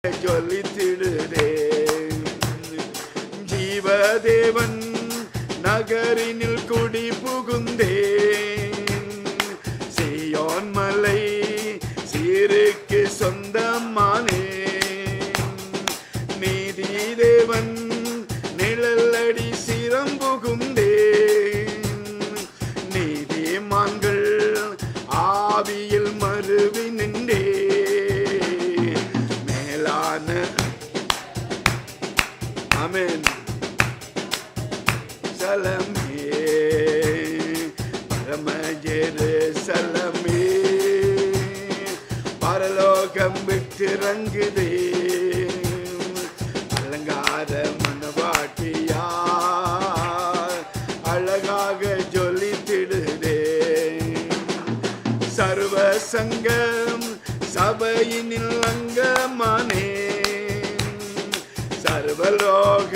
ஜொலித்திடுதே. ஜீவதேவன் நகரினில் குடி புகுந்தேன். சீயோன் மலை சீருக்கு சொந்தமானேன். நீதி தேவன் நிழலடி சிரம் புகுந்தேன். நீதிமான்கள் ஆவியில் மறுவி நின்றே. மேலான ஆமென் சலமே பரம ஜெருசலமே பரலோகம் விட்டிறங்குதே. அலங்கார மனவாட்டியா அழகாக ஜொலித்திடுதே. சர்வ சங்கம் சபையினில் அங்கமானே. சர்வலோக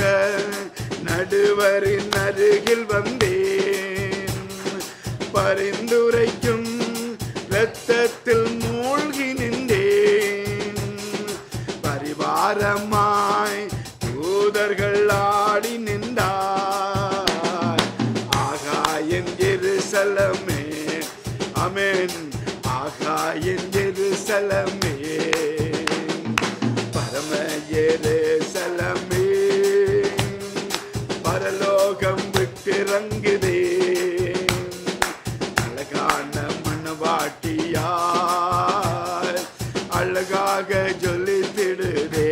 நடுவரின் அருகில் வந்தேன். பரிந்துரைக்கும் இரத்தத்தில் மூழ்கி நின்றேன். பரிவாரமாய் தூதர்கள் ஆடி நின்றார். ஆகா என் எருசலமே ஆமென். ஆகா என் எருசலமே பரம எருசலமே பரலோகம் விட்டிறங்குதே. அழகான மனவாட்டியா அழகாக ஜொலித்திடுதே.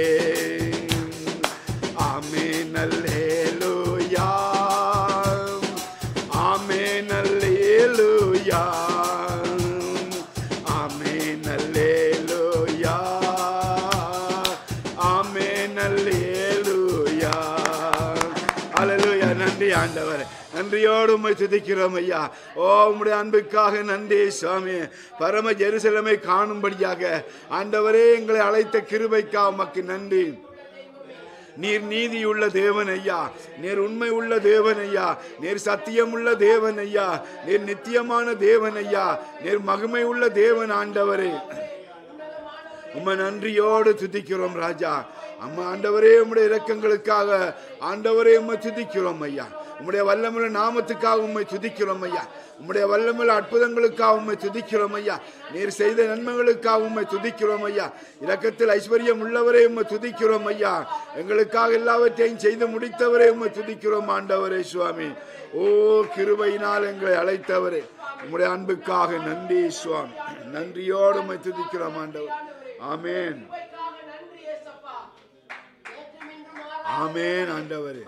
ஆமென் அல்லேலூயா ஆமென் அல்லேலூயா ஆமென் அல்லேலூயா ஆமென் அல்லேலூயா. அல்லேலூயா. நன்றி ஆண்டவரே, நன்றியோடு உம்மை துதிக்கிறோம் ஐயா. ஓ உம்முடைய அன்புக்காக நன்றி சுவாமி. பரம ஜெருசலேமை காணும்படியாக ஆண்டவரே எங்களை அழைத்த கிருபைக்காக உமக்கு நன்றி. நீர் நீதி உள்ள தேவன் ஐயா. நீர் உண்மை உள்ள தேவன் ஐயா. நீர் சத்தியம் உள்ள தேவன் ஐயா. நீர் நித்தியமான தேவன் ஐயா. நீர் மகிமை உள்ள தேவன் ஆண்டவரே. உம்மை நன்றியோடு துதிக்கிறோம் ராஜா. அம்மா ஆண்டவரே உம்முடைய இரக்கங்களுக்காக ஆண்டவரே உம்மை துதிக்கிறோம் ஐயா. உம்முடைய வல்லமையுள்ள நாமத்துக்காக உம்மை துதிக்கிறோம் ஐயா. உம்முடைய வல்லமையுள்ள அற்புதங்களுக்காக உம்மை துதிக்கிறோம் ஐயா. நீர் செய்த நன்மைகளுக்காக உம்மை துதிக்கிறோம் ஐயா. இரக்கத்தில் ஐஸ்வர்யம் உள்ளவரே உம்மை துதிக்கிறோம் ஐயா. எங்களுக்காக எல்லாவற்றையும் செய்து முடித்தவரே உம்மை துதிக்கிறோம் ஆண்டவரே சுவாமி. ஓ கிருபையினால் எங்களை அழைத்தவரே உம்முடைய அன்புக்காக நன்றி சுவாமி. நன்றியோடு உம்மை துதிக்கிறோம் ஆண்டவர். ஆமென் ஆமென் ஆண்டவரே.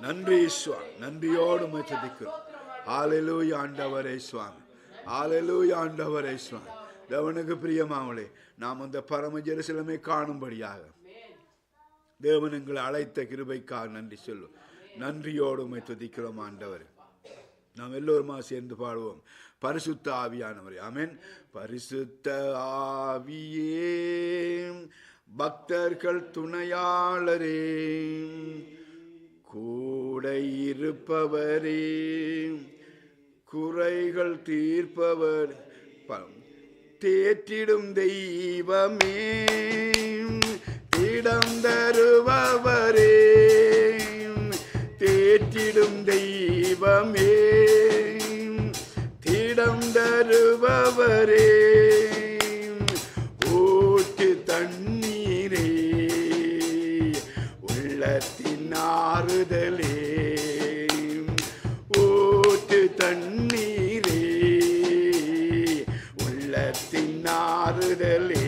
நன்றி சுவாமி. நன்றியோடு உம்மை துதிக்கிறோம். ஹல்லேலூயா ஆண்டவரே சுவாமி. ஹல்லேலூயா ஆண்டவரே சுவாமி. தேவனுக்கு பிரியமானவர்களே, நாம் அந்த பரம ஜெருசலேமை காணும்படியாக தேவன் எங்களை அழைத்த கிருபைக்காக நன்றி சொல்லும். நன்றியோடு உம்மை துதிக்கிறோம் ஆண்டவரே. நாம் எல்லோருமா சேர்ந்து பாடுவோம். பரிசுத்த ஆவியானவரே ஆமென். பரிசுத்த ஆவியே பக்தர்கள் துணையாளரே கூட இருப்பவரே குறைகள் தீர்ப்பவர் தேற்றிடும் தெய்வமே திடம் தருபவரே தேற்றிடும் தெய்வமே திடம் தருபவரே ஊற்று தண்ணீரே உள்ளத்தின் ஆறுதலே ஊற்று தண்ணீரே உள்ளத்தின் ஆறுதலே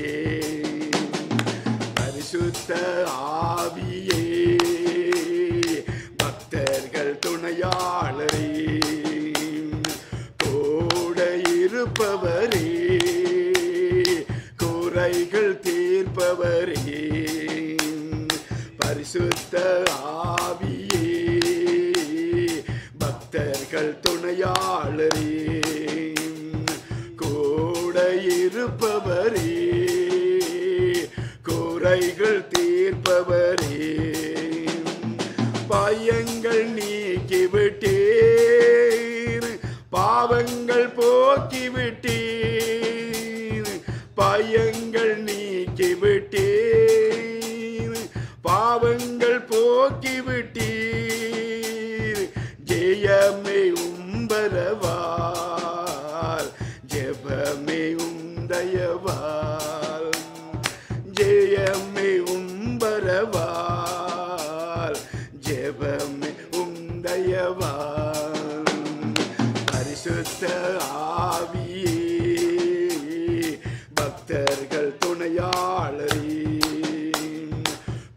பரிசுத்த ஆவியே பக்தர்கள் துணையாளரே கூட இருப்பவரே குறைகள் தீர்ப்பவரே பரிசுத்த ஆவியே பக்தர்கள் துணையாளரே கூட இருப்பவரே குறைகள் தீர்ப்பவரே பயங்கள் நீக்கிவிட்டீர் பாவங்கள் போக்கிவிட்டீர் பயங்கள் நீக்கிவிட்டீர் விட்டீர், பாவங்கள் போக்கி விட்டீர். ஜெயமே உம்பரவால், ஜெபமே உந்தயவால், ஜெயமே உம்பரவால், ஜெபமே உந்தயவால். பரிசுத்த ஆவியே, பக்தர்கள் துணையாளரே,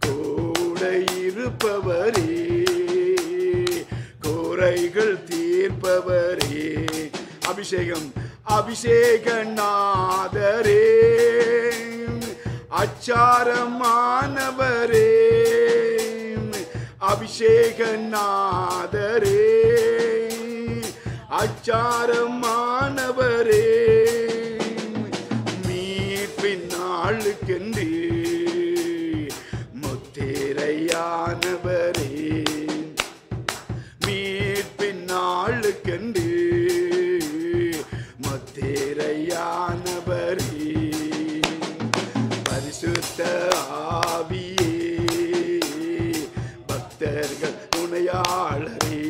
கூட இருப்பவரே, குறைகள் தீர்ப்பவரே. அபிஷேகம் அபிஷேகநாதரே, அச்சாரமானவரே, அபிஷேகநாதரே, அச்சாரமானவரே. மீட்பின் நாளுக்கென்று முத்திரையானவரே, மீட்பின் நாளுக்கென்று முத்திரையானவரே. பரிசுத்த ஆவியே, பக்தர்கள் துணையாளரே,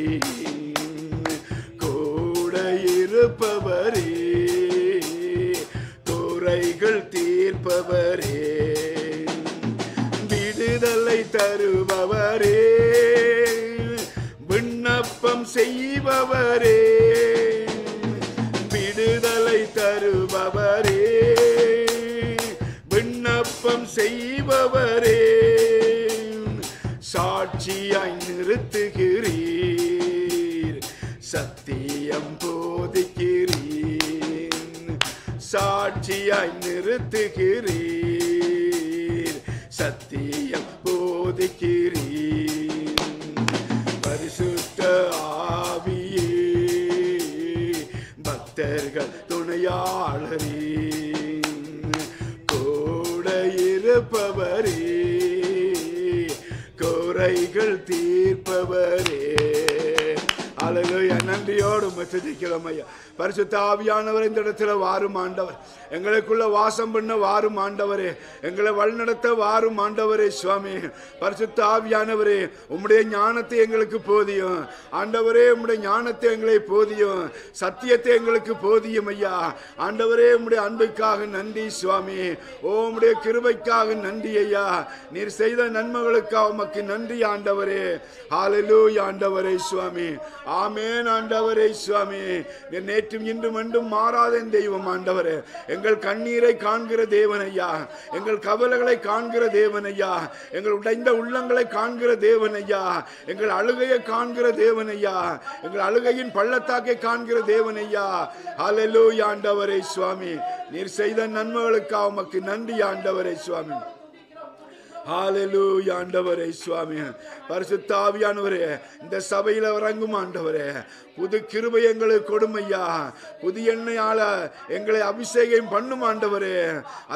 கூட இருப்பவரே, குறைகள் தீர்ப்பவரே, விடுதலை தருபவரே, விண்ணப்பம் செய்பவரே, விடுதலை தருபவரே, விண்ணப்பம் செய்பவரே. சாட்சியாய் நிறுத்துகிறீர், சத்தியம் போதிக்கிறீர். சாட்சியாய் நிறுத்துகிறீர், சத்தியம் போதிக்கிறீர். பரிசுத்த ஆவியே, பக்தர்கள் துணையாளரே, கூட இருப்பவரே, குறைகள் தீர்ப்பவரே. அல்லேலூயா. நன்றியோடு துதிக்கிறோம் ஐயா. பரிசுத்த ஆவியானவர் இந்த இடத்துல வாரும் ஆண்டவர், எங்களுக்குள்ள வாசம் பண்ண வாரும் ஆண்டவரே, எங்களை வழிநடத்த வாரும் ஆண்டவரே. சுவாமி பரிசுத்த ஆவியானவரே, உம்முடைய ஞானத்தை எங்களுக்கு போதியும் ஆண்டவரே, உம்முடைய ஞானத்தை எங்களை போதியும், சத்தியத்தை எங்களுக்கு போதியும் ஐயா. ஆண்டவரே, உம்முடைய அன்புக்காக நன்றி சுவாமி. ஓ, உம்முடைய கிருபைக்காக நன்றி ஐயா. நீர் செய்த நன்மைகளுக்காக உமக்கு நன்றி ஆண்டவரே. ஹல்லேலூயா ஆண்டவரே சுவாமி. ஆமென் ஆண்டவரே சுவாமி. நீர் நேற்றும் இன்றும் என்றும் மாறாத தெய்வம் ஆண்டவரே. எங்கள் கண்ணீரை காண்கிற தேவன் ஐயா, எங்கள் கவலைகளை காண்கிற தேவன் ஐயா, எங்கள் உடைந்த உள்ளங்களை காண்கிற தேவன் ஐயா, எங்கள் அழுகையை காண்கிற தேவன் ஐயா, எங்கள் அழுகையின் பள்ளத்தாக்கை காண்கிற தேவன் ஐயா. ஹல்லேலூயா ஆண்டவரே சுவாமி. நீர் செய்த நன்மைகளுக்காக உமக்கு நன்றி ஆண்டவரே சுவாமி. ஹல்லேலூயா ஆண்டவரே சுவாமி. பரிசுத்த ஆவியானவரே, இந்த சபையில இறங்கும் ஆண்டவரே, புது கிருபை எங்களுக்கு கொடுமையா, புதிய எண்ணெயால எங்களை அபிஷேகம் பண்ணும் ஆண்டவரே.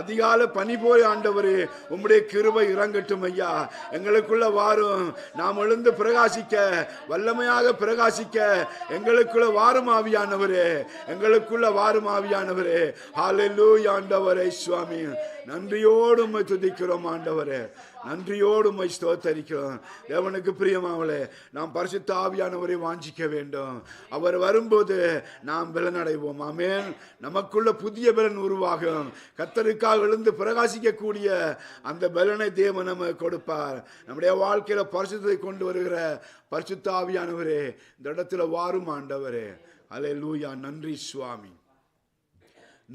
அதிகால பனி போய் ஆண்டவரே, உம்முடைய கிருபை இறங்கட்டும் ஐயா. எங்களுக்குள்ள வாரும், நாம் எழுந்து பிரகாசிக்க, வல்லமையாக பிரகாசிக்க எங்களுக்குள்ள வாரும் ஆவியானவரே, எங்களுக்குள்ள வாரும் ஆவியானவரே. ஹல்லேலூயா ஆண்டவரே சுவாமி. நன்றியோடு உம்மை துதிக்கிறோம் ஆண்டவரே, நன்றியோடு உம்மை ஸ்தோத்தரிக்கிறோம். தேவனுக்கு பிரியமாவளே, நாம் பரிசுத்த ஆவியானவரை வாஞ்சிக்க வேண்டும். அவர் வரும்போது நாம் பலனடைவோம். ஆமென். நமக்குள்ள புதிய பலன் உருவாகும். கர்த்தருக்காக எழுந்து பிரகாசிக்கக்கூடிய அந்த பலனை தேவன் நமக்கு கொடுப்பார். நம்முடைய வாழ்க்கையில பரிசுத்தத்தை கொண்டு வருகிற பரிசுத்த ஆவியானவரே, இந்த இடத்துல வாரும் ஆண்டவரே. அல்லேலூயா. நன்றி சுவாமி.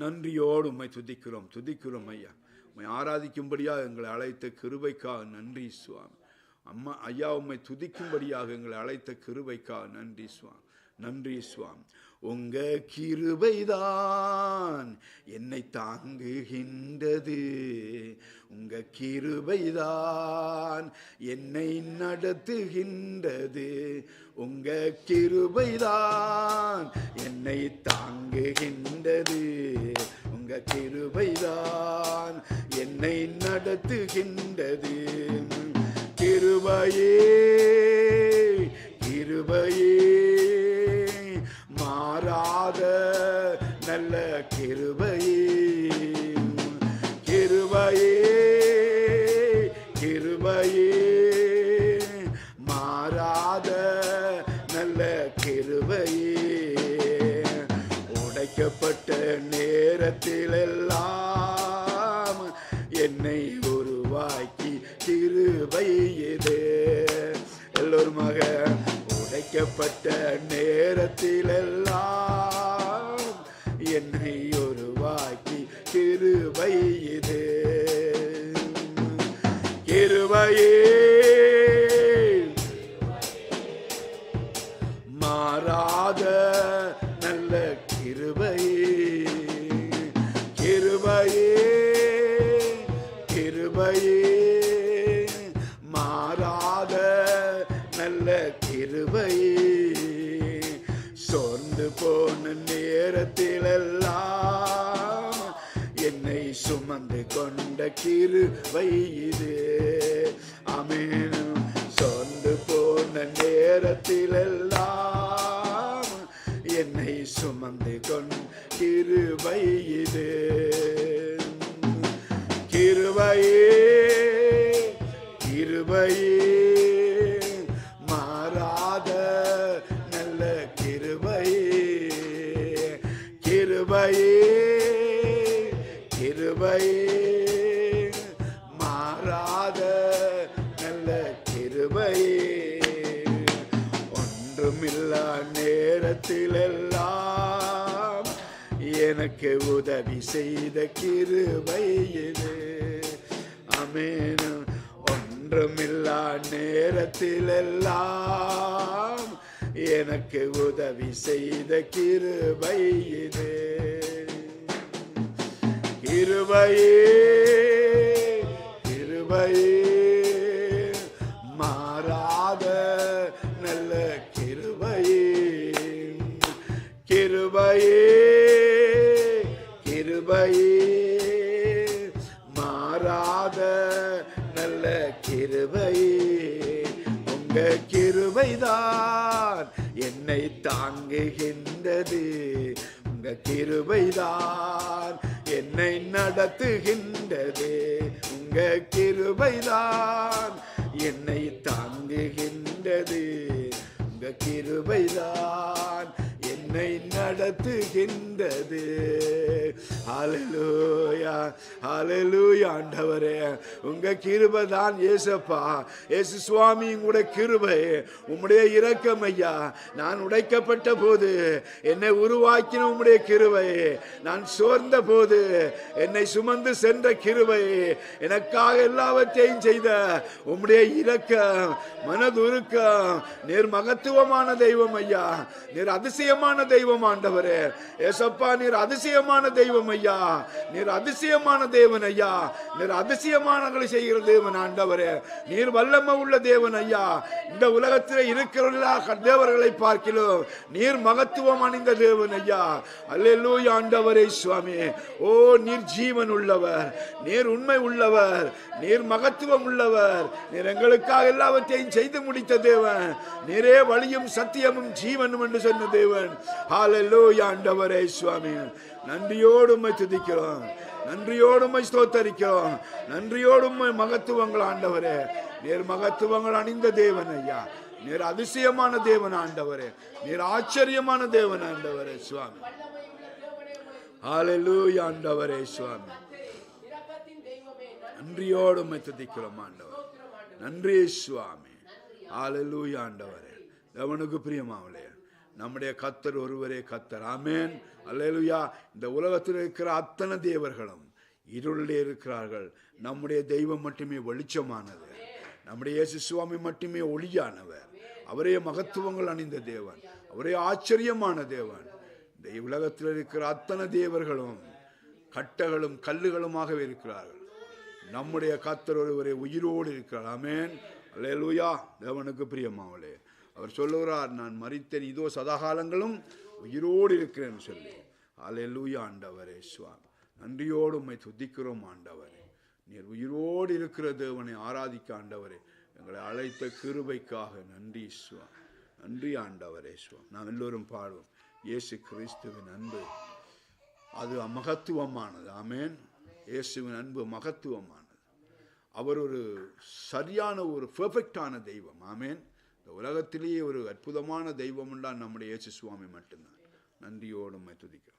நன்றியோடு உம்மை துதிக்கிறோம், துதிக்கிறோம் ஐயா. உம்மை ஆராதிக்கும்படியாக எங்களை அழைத்த கிருபைக்காக நன்றி சுவாமி. அம்மா ஐயா, உம்மை துதிக்கும்படியாக எங்களை அழைத்த கிருபைக்காக நன்றி சுவாமி. நன்றி சுவாமி. உங்க கிருபைதான் என்னை தாங்குகின்றது, உங்க கிருபைதான் என்னை நடத்துகின்றது, உங்க கிருபைதான் என்னை தாங்குகின்றது, உங்க கிருபைதான் என்னை நடத்துகின்றது. கிருபையே கிருபையே, மாறாத நல்ல கிருபையே, கிருபையே உருவாக்கி கிருபை இது. எல்லோருமாக உடைக்கப்பட்ட நேரத்திலெல்லாம் என்னை உருவாக்கி கிருபை இது. கிருபையே மாறாத நல்ல கிருபையே, கிருபையே கிருபையே மாறாத நல்ல கிருபையே. சோர்ந்து போன நேரத்திலெல்லாம் என்னை சுமந்து கொண்ட கிருபை இது. ஆமென். சோர்ந்து போன நேரத்திலெல்லாம் என்னை சுமந்து கொண்ட கிருபை இது. கிருபையே கிருபையே மாறாத நல்ல கிருபையே, கிருபையே கிருபையே மாறாத நல்ல கிருபையே. ஒன்றுமில்லா நேரத்திலெல்லாம் எனக்கு உதவி செய்த கிருபை இது. ஆமென். ஒன்றுமில்லா நேரத்திலெல்லாம் எனக்கு உதவி செய்த கிருபை இது. கிருபையே கிருபையே மாறாத நல்ல கிருபையே, கிருபையே கிருபையே மாறாத நல்ல கிருபையே. உங்க கிருபைதான் என்னை தாங்குகின்றது. உங்க கிருபைதான் என்னை நடத்துகின்றது. உங்க கிருபைதான் என்னை தாங்குகின்றது. உங்க கிருபைதான் என்னை நடத்துகின்றது. ஹல்லேலூயா ஹல்லேலூயா. ஆண்டவரே உங்க கிருபை தான் ஏசப்பா. ஏசு சுவாமி உங்களுடைய கிருபை, உம்முடைய இரக்கம் ஐயா. நான் உடைக்கப்பட்ட போது என்னை உருவாக்கின உம்முடைய கிருபை, நான் சோர்ந்த போது என்னை சுமந்து சென்ற கிருபை, எனக்காக எல்லாவற்றையும் செய்த உம்முடைய இரக்கம் மனதுருக்கம். நீர் மகத்துவமான தெய்வம் ஐயா. நீர் அதிசயமான தெய்வம் ஆண்டவரே. ஏசப்பா நீர் அதிசயமான தெய்வம் ஐயா. நீர் அதிசயமான தேவன் ஐயா. நீர் அதிசயமானங்களை செய்கிற தேவன் ஆண்டவரே. நீர் வல்லமை உள்ள தேவன் ஐயா. இந்த உலகத்தில் இருக்கிற தேவர்களை பார்க்கிறோம் நீர் மகத்துவம் அணிந்த தேவன் ஐயா. அல்லேலூயா ஆண்டவரே சுவாமி. ஓ நீர் ஜீவன் உள்ளவர், நீர் உண்மை உள்ளவர், நீர் மகத்துவம் உள்ளவர். நீர் எங்களுக்காக எல்லாவற்றையும் செய்து முடித்த தேவன். நீரே வழியும் சத்தியமும் ஜீவனும் என்று சொன்ன தேவன். ஹல்லேலூயா ஆண்டவரே சுவாமி. நன்றியோடு உம்மை துதிக்கிறோம், நன்றியோடு உம்மை ஸ்தோத்தரிக்கிறோம், நன்றியோடு உம்மை மகத்துவங்கள் ஆண்டவரே. நீர் மகத்துவங்கள் அணிந்த தேவன் ஐயா. நீர் அதிசயமான தேவன் ஆண்டவரே. நீர் ஆச்சரியமான தேவன் ஆண்டவரே சுவாமி. ஹல்லேலூயா ஆண்டவரே சுவாமி. நன்றியோடு உம்மை துதிக்கிறோம் ஆண்டவர். நன்றி சுவாமி. ஹல்லேலூயா ஆண்டவரே. தேவனுக்கு பிரியமாவலே நம்முடைய கர்த்தர் ஒருவரே கர்த்தர். ஆமென். அல்லேலூயா. இந்த உலகத்தில் இருக்கிற அத்தனை தேவர்களும் இருளிலே இருக்கிறார்கள். நம்முடைய தெய்வம் மட்டுமே வெளிச்சமானது. நம்முடைய இயேசு சுவாமி மட்டுமே ஒளியானவர். அவரே மகத்துவங்கள் அணிந்த தேவன், அவரே ஆச்சரியமான தேவன். இந்த உலகத்தில் இருக்கிற அத்தனை தேவர்களும் கட்டைகளும் கல்லுகளுமாகவே இருக்கிறார்கள். நம்முடைய கர்த்தர் ஒருவரே உயிரோடு இருக்கிறார். ஆமென். அல்லேலூயா. தேவனுக்கு பிரியமாவலே அவர் சொல்லுகிறார், நான் மரித்தேன், இதோ சதாகாலங்களும் உயிரோடு இருக்கிறேன் சொல்லி. அல்லேலூயா ஆண்டவரே சுவாமி. நன்றியோடு உம்மை துதிக்கிறோம் ஆண்டவரே. நீர் உயிரோடு இருக்கிற தேவனை ஆராதிக்க ஆண்டவரே எங்களை அழைத்த கிருபைக்காக நன்றி சுவாமி. நன்றி ஆண்டவரே சுவாமி. நாம் எல்லோரும் பாடுவோம். இயேசு கிறிஸ்துவின் அன்பு அது மகத்துவமானது. ஆமென். இயேசுவின் அன்பு மகத்துவமானது. அவர் ஒரு சரியான ஒரு பெர்ஃபெக்டான தெய்வம். ஆமென். இந்த உலகத்திலேயே ஒரு அற்புதமான தெய்வம் தான் நம்முடைய இயேசு சுவாமி மட்டும்தான். நன்றியோடு உம்மை துதிக்கிறோம்.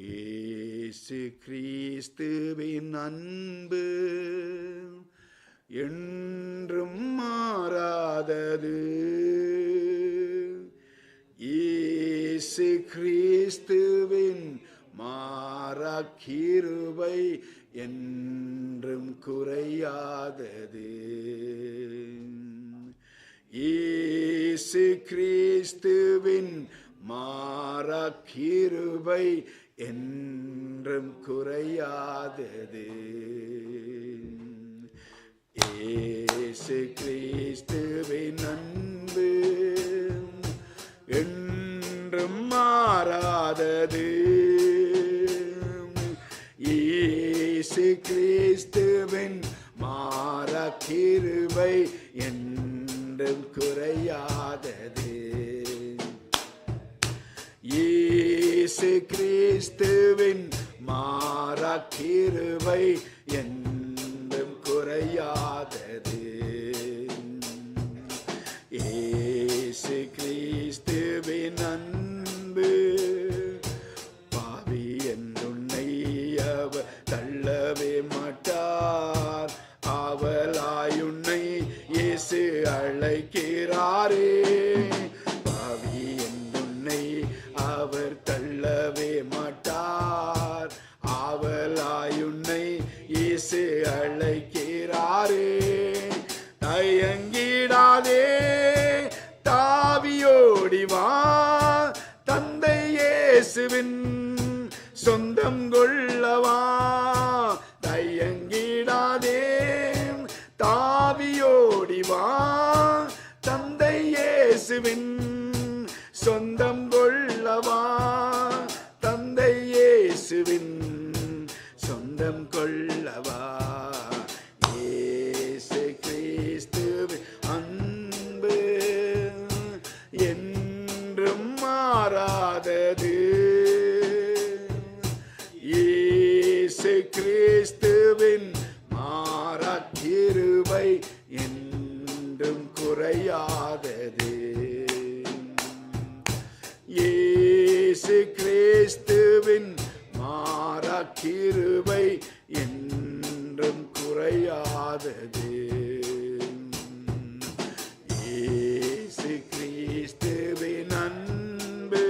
இயேசு கிறிஸ்துவின் அன்பு என்றும் மாறாதது. இயேசு கிறிஸ்துவின் மாறா கிருபை என்றும் குறையாதது. இயேசு கிறிஸ்துவின் மாறா கிருபை என்றும் குறையாதது. இயேசு கிறிஸ்துவின் அன்பு என்றும் மாறாதது. இயேசு கிறிஸ்துவின் மாறா கிருபை என்றும் குறையாதது. இயேசு கிறிஸ்துவின் மாறா கிருபை என்றும் குறையாதது. இயேசு கிறிஸ்துவின் அன்பு பாவி என்றுன்னை அவர் தள்ளவே மாட்டார். ஆவலாயுன்னை இயேசு அழைக்கிறாரே. பாவி என்றுன்னை அவர் தள்ளவே மாட்டார். ஆவலாயுன்னை இயேசு அழைக்கிறாரே. தயங்கிடாதே தாவியோடி வா, தந்தை இயேசுவின் சொந்தம் கொள்ளவா. தயங்கிடாதே தாவியோடி வா, தந்தை இயேசுவின் சொந்தம் கொள்ளவா. தந்தை இயேசுவின் சொந்தம் கொள்ளவா. இயேசு கிறிஸ்துவின் அன்பு என்றும் மாறாதது. இயேசு கிறிஸ்துவின் மாறா கிருபை என்றும் குறையாதது. இயேசு கிறிஸ்துவின் மாறா கிருபை என்றும் குறையாதது. இயேசு கிறிஸ்துவின் அன்பு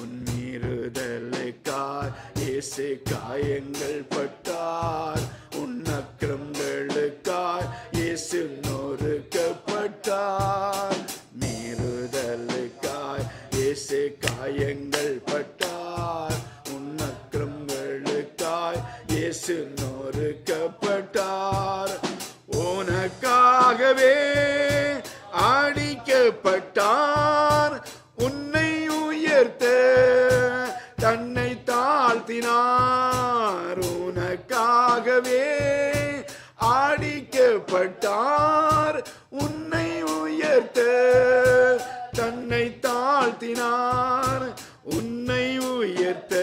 உன்னிருதலுக்காய் இயேசு காயங்கள் பட்டார். உன் அக்கிரமங்களுக்காய் இயேசு நொறுக்கப்பட்டார். மீறுதலுக்காய் இயேசு காயங்கள் பட்டார். உன் அக்கிரமங்களுக்காய் இயேசு நொறுக்கப்பட்டார். உனக்காகவே அடிக்கப்பட்டார். உன்னை உயர்த்த தன்னை தாழ்த்தினார். உனக்காகவே அடிக்கப்பட்டார். உன்னை உயர்த்த தன்னை தாழ்த்தினார். உன்னை உயர்த்த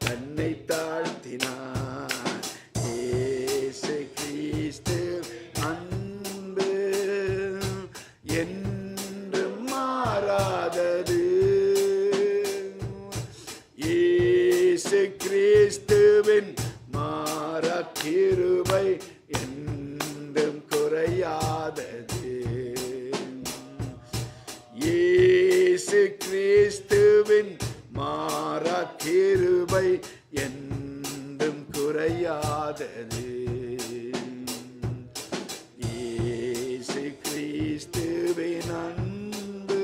தன்னை தாழ்த்தினார். இயேசு கிறிஸ்து அன்பு என்றும் மாறாதது. இயேசு கிறிஸ்துவின் மாறா கிருபை என்றும் குறையாதது. இயேசு கிறிஸ்துவின் மாறா கிருபை என்றும் குறையாதது. இயேசு கிறிஸ்துவின் அன்பு.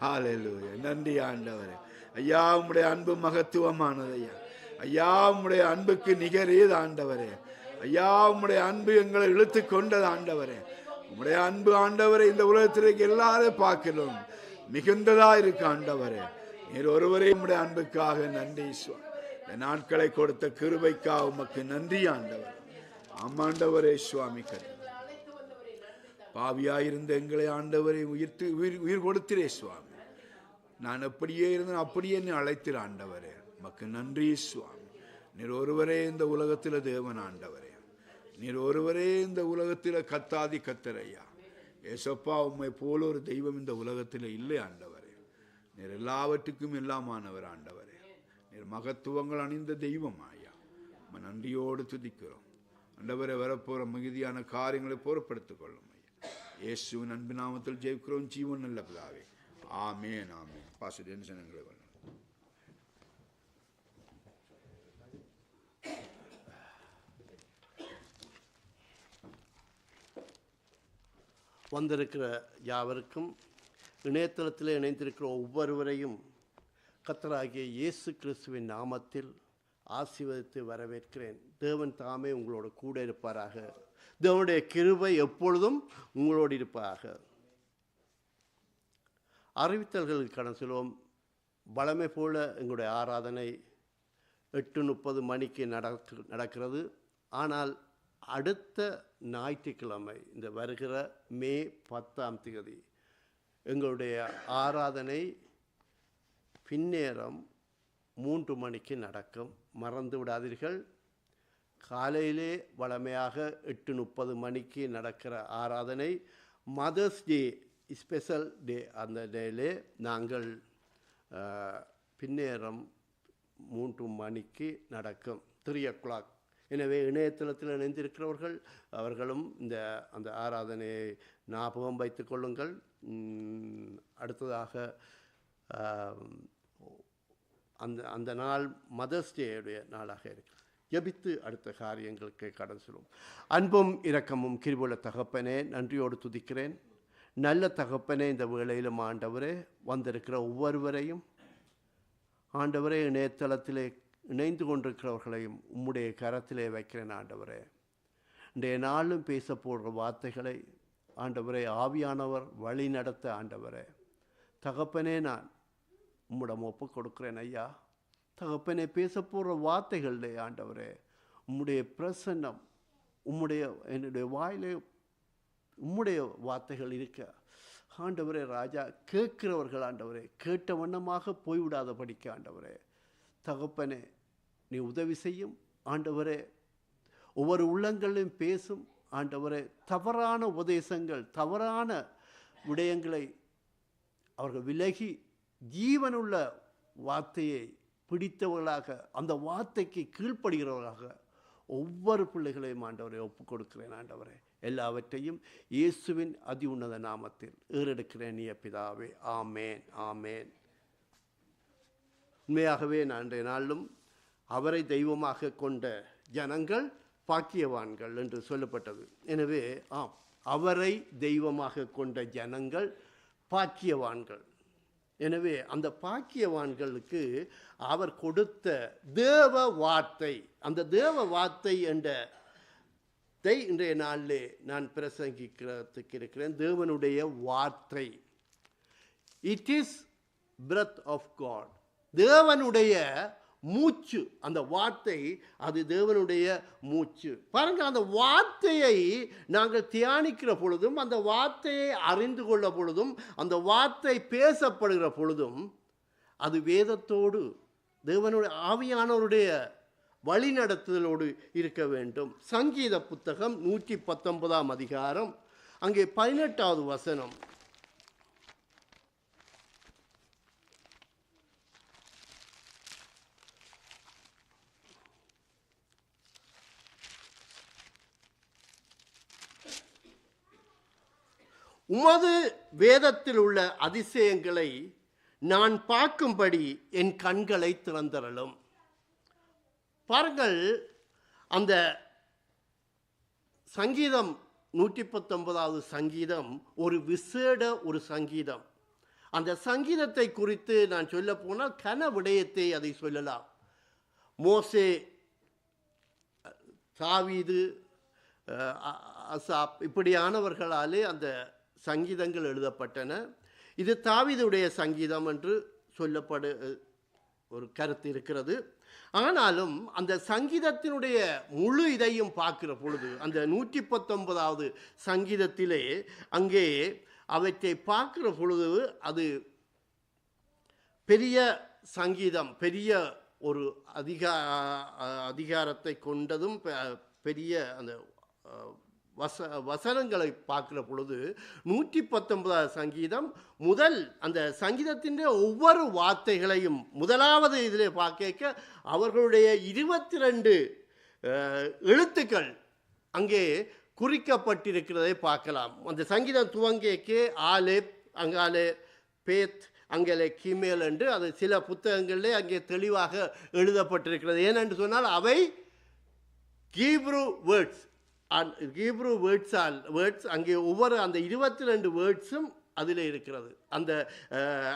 ஹல்லேலூயா. நன்றி ஆண்டவரே. ஐயா உம்முடைய அன்பு மகத்துவமானது. ஐயா ஐயா உம்முடைய அன்புக்கு நிகரேது ஆண்டவரே. ஐயா உம்முடைய அன்பு எங்களை இழுத்து கொண்டது ஆண்டவரே. உம்முடைய அன்பு ஆண்டவரே இந்த உலகத்திற்கு எல்லாரும் பார்க்கலும் மிகுந்ததா இருக்கு ஆண்டவரே. நீர் ஒருவரே உம்முடைய அன்புக்காக நன்றி. இந்த நாட்களை கொடுத்த கிருபைக்காக உமக்கு நன்றி ஆண்டவர். ஆமாண்டவரே சுவாமி கரு பாவியாயிருந்த எங்களை ஆண்டவரை உயிர் கொடுத்திரே சுவாமி. நான் எப்படியே இருந்தேன் அப்படியே என்னை அழைத்திர ஆண்டவரே. உமக்கு நன்றி சுவாமி. நீர் ஒருவரே இந்த உலகத்தில் தேவன் ஆண்டவரே. நீர் ஒருவரே இந்த உலகத்தில் கத்தாதி கத்தரையா. ஏசப்பா உம்மை போல ஒரு தெய்வம் இந்த உலகத்தில் இல்லை ஆண்டவரே. நீர் எல்லாவற்றுக்கும் எல்லாமானவர் ஆண்டவரே. நீர் மகத்துவங்கள் அணிந்த தெய்வம் ஆயா. நன்றியோடு துதிக்கிறோம். ஆண்டவரை வரப்போகிற மிகுதியான காரியங்களை பொறுப்படுத்திக் கொள்ளும் ஐயா. இயேசுவின் அன்பு நாமத்தில் ஜெயிக்கிறோம் ஜீவன் நல்ல பிதாவே. ஆமேன் ஆமேன். பாஸ்டர் டென்சன் எங்களை வரணும். வந்திருக்கிற யாவருக்கும் இணையதளத்தில் இணைந்திருக்கிற ஒவ்வொருவரையும் கர்த்தராகிய இயேசு கிறிஸ்துவின் நாமத்தில் ஆசீர்வதித்து வரவேற்கிறேன். தேவன் தாமே உங்களோட கூட இருப்பாராக. தேவனுடைய கிருபை எப்பொழுதும் உங்களோடு இருப்பாராக. அறிவித்தல்களுக்கு கடந்து செல்வோம். வழமை போல எங்களுடைய ஆராதனை 8:30 மணிக்கு நடக்கிறது. ஆனால் அடுத்த ஞாயிற்றுக்கிழமை இந்த வருகிற மே 10 எங்களுடைய ஆராதனை பின்னேரம் 3 மணிக்கு நடக்கும். மறந்து விடாதீர்கள். காலையிலே வழமையாக 8:30 மணிக்கு நடக்கிற ஆராதனை மதர்ஸ் டே ஸ்பெஷல் டே. அந்த டேலே நாங்கள் பின்னேரம் 3 மணிக்கு நடக்கும், 3 o'clock. எனவே இணையதளத்தில் இணைந்திருக்கிறவர்கள் அவர்களும் அந்த ஆராதனையை ஞாபகம் வைத்துக் கொள்ளுங்கள். அடுத்ததாக அந்த நாள் மதர்ஸ் டேயுடைய நாளாக இருக்கு. ஜெபித்து அடுத்த காரியங்களுக்கு கடந்து செல்வோம். அன்பும் இரக்கமும் கிருபையுள்ள தகப்பனே, நன்றியோடு துதிக்கிறேன். நல்ல தகப்பனே, இந்த வேளையிலும் ஆண்டவரே வந்திருக்கிற ஒவ்வொருவரையும் ஆண்டவரே இணையதளத்திலே இணைந்து கொண்டிருக்கிறவர்களையும் உம்முடைய கரத்திலே வைக்கிறேன் ஆண்டவரே. இன்றைய நாளும் பேச போடுற வார்த்தைகளை ஆண்டவரே ஆவியானவர் வழி நடத்த ஆண்டவரே தகப்பனே நான் உம்மிடம் ஒப்பு கொடுக்கிறேன் ஐயா. தகப்பனே, பேச போடுற வார்த்தைகளே ஆண்டவரே உம்முடைய பிரசன்னம், என்னுடைய வாயிலே உம்முடைய வார்த்தைகள் இருக்க ஆண்டவரே ராஜா, கேட்கிறவர்கள் ஆண்டவரே கேட்ட வண்ணமாக போய்விடாத படிக்க ஆண்டவரே தகப்பனே நீ உதவி செய்யும் ஆண்டவரே. ஒவ்வொரு உள்ளங்களிலும் பேசும் ஆண்டவரே. தவறான உபதேசங்கள், தவறான விடயங்களை அவர்கள் விலகி ஜீவனுள்ள வார்த்தையை பிடித்தவர்களாக, அந்த வார்த்தைக்கு கீழ்ப்படுகிறவர்களாக ஒவ்வொரு பிள்ளைகளையும் ஆண்டவரை ஒப்புக் கொடுக்கிறேன் ஆண்டவரே. எல்லாவற்றையும் இயேசுவின் அதி உன்னத நாமத்தில் ஏறெடுக்கிறேன் நீ பிதாவே. ஆமேன் ஆமேன். உண்மையாகவே நான் இன்றைய நாளிலும் அவரை தெய்வமாக கொண்ட ஜனங்கள் பாக்கியவான்கள் என்று சொல்லப்பட்டது. எனவே அவரை தெய்வமாக கொண்ட ஜனங்கள் பாக்கியவான்கள். எனவே அந்த பாக்கியவான்களுக்கு அவர் கொடுத்த தேவ வார்த்தை, அந்த தேவ வார்த்தை என்றதை இன்றைய நாளிலே நான் பிரசங்கிக்கிறதுக்கு இருக்கிறேன். தேவனுடைய வார்த்தை, it is breath of God. தேவனுடைய மூச்சு. அந்த வார்த்தை அது தேவனுடைய மூச்சு. பாருங்கள், அந்த வார்த்தையை நாங்கள் தியானிக்கிற பொழுதும், அந்த வார்த்தையை அறிந்து கொள்ள பொழுதும், அந்த வார்த்தை பேசப்படுகிற பொழுதும் அது வேதத்தோடு தேவனுடைய ஆவியானவருடைய வழிநடத்துதலோடு இருக்க வேண்டும். சங்கீத புத்தகம் 119 அதிகாரம், அங்கே 18வது வசனம். உமது வேதத்தில் உள்ள அதிசயங்களை நான் பார்க்கும்படி என் கண்களை திறந்தரலும். பாருங்கள், அந்த சங்கீதம் 119வது சங்கீதம் ஒரு விசேட ஒரு சங்கீதம். அந்த சங்கீதத்தை குறித்து நான் சொல்ல போனால் கன விடயத்தை அதை சொல்லலாம். மோசே, தாவீது, அசாப் இப்படியானவர்களாலே அந்த சங்கீதங்கள் எழுதப்பட்டன. இது தாவீதுடைய சங்கீதம் என்று சொல்லப்படு ஒரு கருத்து இருக்கிறது. ஆனாலும் அந்த சங்கீதத்தினுடைய முழு இதையும் பார்க்கிற பொழுது, அந்த 119வது சங்கீதத்திலே அங்கே அவற்றை பார்க்கிற பொழுது அது பெரிய சங்கீதம், பெரிய ஒரு அதிகாரத்தை கொண்டதும், பெரிய அந்த வசனங்களை பார்க்கிற பொழுது 119வது சங்கீதம் முதல் அந்த சங்கீதத்தின் ஒவ்வொரு வார்த்தைகளையும் முதலாவது இதில் பார்க்க அவர்களுடைய 22 எழுத்துக்கள் அங்கே குறிக்கப்பட்டிருக்கிறதை பார்க்கலாம். அந்த சங்கீதம் துவங்கியக்கே ஆலேப், அங்காலே பேத், அங்கே கிமேல் என்று அது சில புத்தகங்களிலே அங்கே தெளிவாக எழுதப்பட்டிருக்கிறது. ஏனென்று சொன்னால் அவை ஹீப்ரு வேர்ட்ஸ். ஹீப்ரு வேர்ட்ஸ் அங்கே ஒவ்வொரு அந்த 22 வேர்ட்ஸும் அதில் இருக்கிறது. அந்த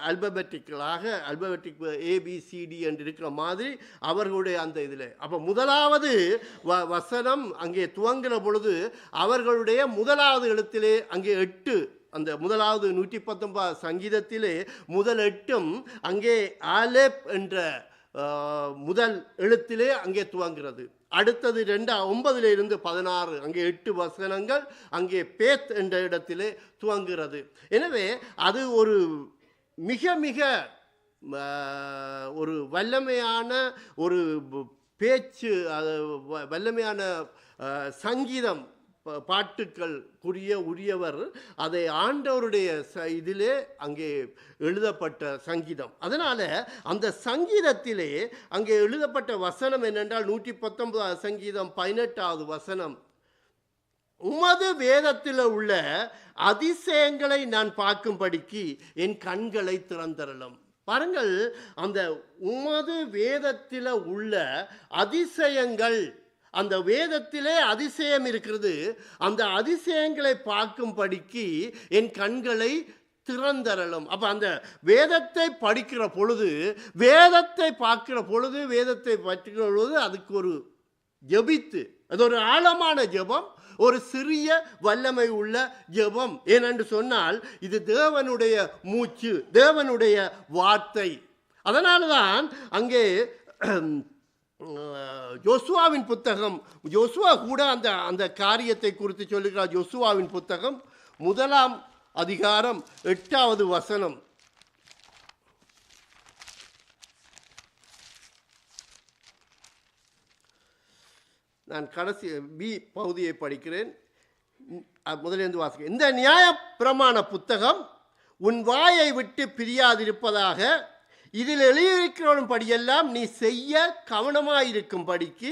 அல்பபெட்டிக் ABCD என்று இருக்கிற மாதிரி அவர்களுடைய அந்த இதில். அப்போ முதலாவது வசனம் அங்கே துவங்கிற பொழுது அவர்களுடைய முதலாவது எழுத்திலே அங்கே 8, அந்த முதலாவது 119 சங்கீதத்திலே முதல் 8ம் அங்கே ஆலேப் என்ற முதல் எழுத்திலே அங்கே துவங்கிறது. அடுத்தது 9 16 அங்கே 8 வசனங்கள் அங்கே பேத் என்ற இடத்திலே துவங்குகிறது. எனவே அது ஒரு மிக மிக ஒரு வல்லமையான ஒரு பேச்சு, வல்லமையான சங்கீதம், பாட்டுக்களுக்குரிய உரியவர். அதை ஆண்டவருடைய இதிலே அங்கே எழுதப்பட்ட சங்கீதம். அதனால் அந்த சங்கீதத்திலே அங்கே எழுதப்பட்ட வசனம் என்னென்றால் 119 சங்கீதம் 18வது வசனம், உமது வேதத்தில் உள்ள அதிசயங்களை நான் பார்க்கும்படிக்கு என் கண்களை திறந்தரலும். பாருங்கள், அந்த உமது வேதத்தில் உள்ள அதிசயங்கள், அந்த வேதத்திலே அதிசயம் இருக்கிறது. அந்த அதிசயங்களை பார்க்கும்படிக்கு என் கண்களை திறந்தரலும். அப்போ அந்த வேதத்தை படிக்கிற பொழுது, வேதத்தை பார்க்கிற பொழுது, வேதத்தை படிக்கிற பொழுது அதுக்கு ஒரு ஜெபித்து, அது ஒரு ஆழமான ஜெபம், ஒரு சிறிய வல்லமை உள்ள ஜெபம். ஏனென்று சொன்னால் இது தேவனுடைய மூச்சு, தேவனுடைய வார்த்தை. அதனால தான் அங்கே யோசுவாவின் புத்தகம், யோசுவா கூட அந்த அந்த காரியத்தை குறித்து சொல்லுகிறார். யோசுவாவின் புத்தகம் 1ஆம் அதிகாரம் 8வது வசனம். நான் கடைசி பி பகுதியை படிக்கிறேன், முதலிருந்து வாசிக்கிறேன். இந்த நியாய பிரமாண புத்தகம் உன் வாயை விட்டு பிரியாதிருப்பதாக, இதில் எழுதியிருக்கிறபடியெல்லாம் நீ செய்ய கவனமாயிருக்கும்படிக்கு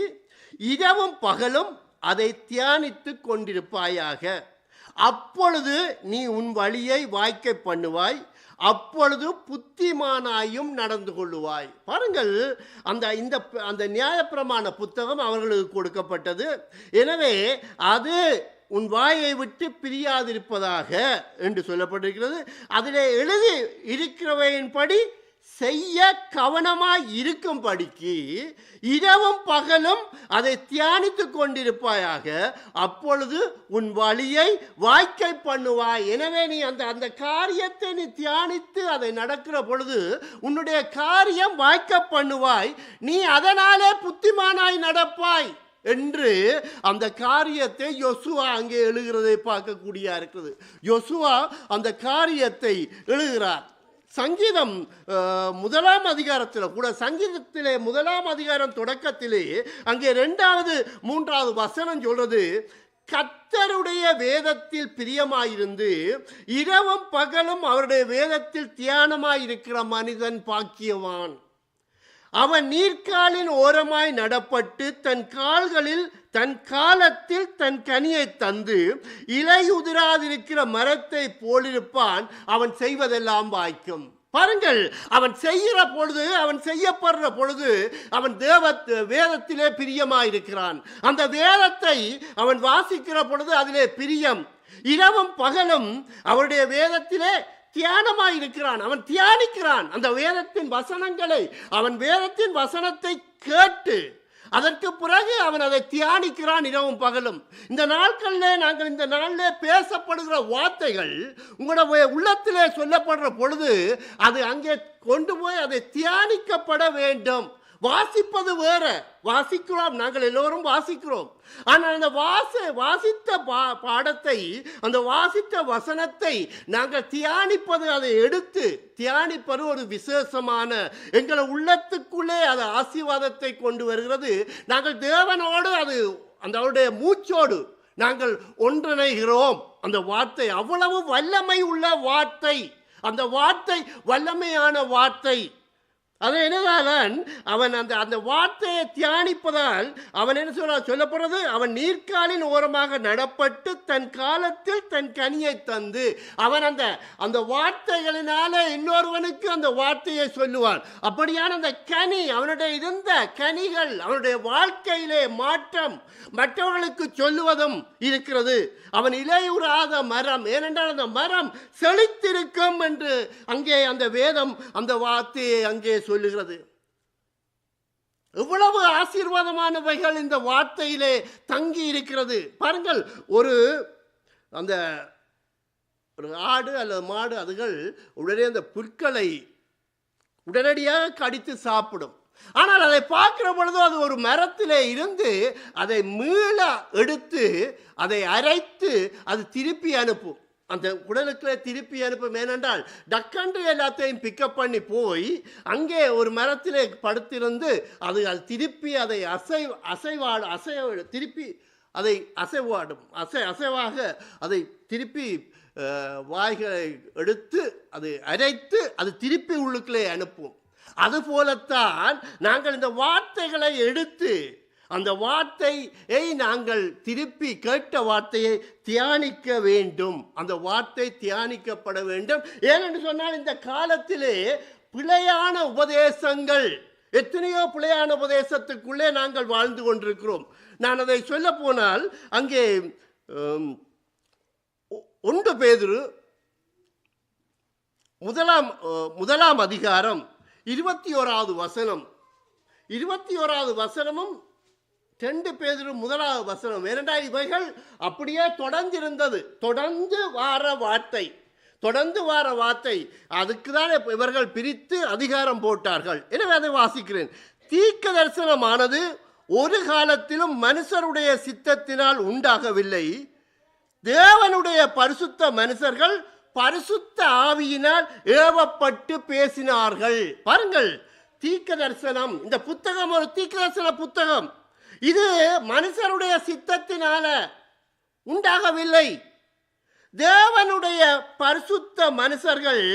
இரவும் பகலும் அதை தியானித்து கொண்டிருப்பாயாக. அப்பொழுது நீ உன் வழியை வாய்க்க பண்ணுவாய், அப்பொழுது புத்திமானாயும் நடந்து கொள்ளுவாய். பாருங்கள், அந்த நியாயப்பிரமாண புத்தகம் அவர்களுக்கு கொடுக்கப்பட்டது. எனவே அது உன் வாயை விட்டு பிரியாதிருப்பதாக என்று சொல்லப்பட்டிருக்கிறது. அதிலே எழுதி இருக்கிறவையின்படி செய்ய கவனமாய் இருக்கும்படிக்கு இரவும் பகலும் அதை தியானித்து கொண்டிருப்பாயாக, அப்பொழுது உன் வழியை வாய்க்கை பண்ணுவாய். எனவே நீ அந்த காரியத்தை நீ தியானித்து அதை நடக்கிற பொழுது உன்னுடைய காரியம் வாய்க்க பண்ணுவாய், நீ அதனாலே புத்திமானாய் நடப்பாய் என்று அந்த காரியத்தை யோசுவா அங்கே எழுகிறதை பார்க்கக்கூடிய இருக்கிறது. யோசுவா அந்த காரியத்தை எழுதுகிறார். சங்கீதம் 1ஆம் அதிகாரத்தில் கூட, சங்கீதத்திலே 1ஆம் அதிகாரம் தொடக்கத்திலே அங்கே 2வது 3வது வசனம் சொல்றது, கர்த்தருடைய வேதத்தில் பிரியமாயிருந்து இரவும் பகலும் அவருடைய வேதத்தில் தியானமாயிருக்கிற மனிதன் பாக்கியவான். அவன் நீர்க்காலின் ஓரமாய் நடப்பட்டு தன் கால்களில் தன் காலத்தில் தன் கனியை தந்து இலையுதிராதிருக்கிற மரத்தை போலிருப்பான், அவன் செய்வதெல்லாம் வாய்க்கும். பாருங்கள், அவன் செய்கிற பொழுது, அவன் செய்யப்படுற பொழுது அவன் வேதத்திலே பிரியமாயிருக்கிறான். அந்த வேதத்தை அவன் வாசிக்கிற பொழுது அதிலே பிரியம். இரவும் பகலும் அவருடைய வேதத்திலே தியானமாயிருக்கிறான், அவன் தியானிக்கிறான். அந்த வேதத்தின் வசனங்களை, அவன் வேதத்தின் வசனத்தை கேட்டு அதற்கு பிறகு அவன் அதை தியானிக்கிறான் இரவும் பகலும். இந்த நாளிலே பேசப்படுகிற வார்த்தைகள் உங்களுடைய உள்ளத்திலே சொல்லப்படுற பொழுது அது அங்கே கொண்டு போய் அதை தியானிக்கப்பட வேண்டும். வாசிப்பது வேற, வாசிக்கிறோம், நாங்கள் எல்லோரும் வாசிக்கிறோம். ஆனால் அந்த வாசித்த பாடத்தை, அந்த வாசித்த வசனத்தை நாங்கள் தியானிப்பது, அதை எடுத்து தியானிப்பது ஒரு விசேஷமான எங்கள் உள்ளத்துக்குள்ளே அது ஆசீர்வாதத்தை கொண்டு வருகிறது. நாங்கள் தேவனோடு அந்த அவருடைய மூச்சோடு நாங்கள் ஒன்றிணைகிறோம். அந்த வார்த்தை அவ்வளவு வல்லமை உள்ள வார்த்தை, அந்த வார்த்தை வல்லமையான வார்த்தை. அது என்னதான் அவன் அந்த அந்த வார்த்தையை தியானிப்பதால் அவன் என்ன சொல்லப்படுறது, அவன் நீர்க்காலின் ஓரமாக நடப்பட்டு தன் காலத்தில் தன் கனியை தந்து அவன் அந்த அந்த வார்த்தைகளினால இன்னொருவனுக்கு அந்த வார்த்தையை சொல்லுவான். அப்படியான அந்த கனி, அவனுடைய இருந்த கனிகள், அவனுடைய வாழ்க்கையிலே மாற்றம் மற்றவர்களுக்கு சொல்லுவதும் இருக்கிறது. அவன் இலையுறாத மரம், ஏனென்றால் அந்த மரம் செழித்திருக்கும் என்று அங்கே அந்த வேதம் அந்த வார்த்தையை அங்கே சொல்லுகிறது. எவ்வளவு ஆசீர்வாதமானவைகள் இந்த வார்த்தையிலே தங்கி இருக்கிறது பாருங்கள். அந்த ஒரு ஆடு அல்லது மாடு அதுகள் உடனே அந்த புற்களை உடனடியாக கடித்து சாப்பிடும். ஆனால் அதை பார்க்கிற பொழுது அது ஒரு மரத்திலே இருந்து அதை மீள எடுத்து அதை அரைத்து அது திருப்பி அனுப்பும். அந்த குடலுக்குள்ளே திருப்பி அனுப்பும். ஏனென்றால் டக்கன்று எல்லாத்தையும் பிக்கப் பண்ணி போய் அங்கே ஒரு மரத்திலே படுத்திருந்து அது திருப்பி அதை திருப்பி அதை அசைவாக அதை திருப்பி வாய்களை எடுத்து அதை அரைத்து அது திருப்பி உள்ளுக்குள்ளே அனுப்பும். அதுபோலத்தான் நாங்கள் இந்த வார்த்தைகளை எடுத்து அந்த வார்த்தையை நாங்கள் திருப்பி கேட்ட வார்த்தையை தியானிக்க வேண்டும். அந்த வார்த்தை தியானிக்கப்பட வேண்டும். ஏனென்று சொன்னால் இந்த காலத்திலே பிழையான உபதேசங்கள், எத்தனையோ பிழையான உபதேசத்துக்குள்ளே நாங்கள் வாழ்ந்து கொண்டிருக்கிறோம். நான் அதை சொல்ல போனால் அங்கே 1 பேதுரு முதலாம் அதிகாரம் 21வது வசனம், 21வது வசனமும் 2 பேதுரு 1வது வசனம். ஏனென்றால் இவைகள் அப்படியே தொடர்ந்திருந்தது. தொடர்ந்து வார வார்த்தை அதுக்கு தான் இவர்கள் பிரித்து அதிகாரம் போட்டார்கள். எனவே அதை வாசிக்கிறேன். தீர்க்க தரிசனமானது ஒரு காலத்திலும் மனுஷருடைய சித்தத்தினால் உண்டாகவில்லை. தேவனுடைய பரிசுத்த மனுஷர்கள் பரிசுத்த ஆவியினால் ஏவப்பட்டு பேசினார்கள். பாருங்கள், தீர்க்க தரிசனம், இந்த புத்தகம் ஒரு தீர்க்க தரிசன புத்தகம். இது மனுஷருடைய சித்தத்தினால உண்டாகவில்லை. தேவனுடைய பரிசுத்த மனுஷர்கள்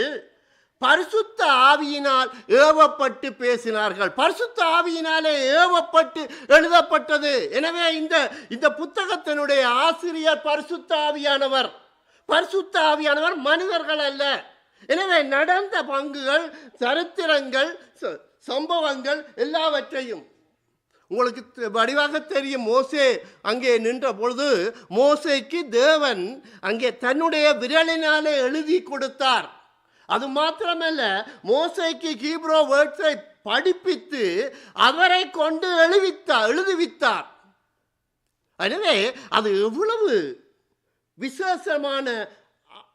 பரிசுத்த ஆவியினால் ஏவப்பட்டு பேசினார்கள். பரிசுத்த ஆவியினாலே ஏவப்பட்டு எழுதப்பட்டது. எனவே இந்த புத்தகத்தினுடைய ஆசிரியர் பரிசுத்த ஆவியானவர். பரிசுத்த ஆவியானவர் மனிதர்கள் அல்ல. எனவே நடந்த பங்குகள், சரித்திரங்கள், சம்பவங்கள் எல்லாவற்றையும் உங்களுக்கு வடிவாக தெரியும். மோசே அங்கே நின்ற பொழுது மோசேக்கு தேவன் அங்கே தன்னுடைய விரலினாலே எழுதி கொடுத்தார். அது மாத்திரமல்ல, மோசேக்கு ஹீப்ரோ வேர்ட்ஸை படிப்பித்து அவரை கொண்டு எழுதுவித்தார். எனவே அது எவ்வளவு விசேஷமான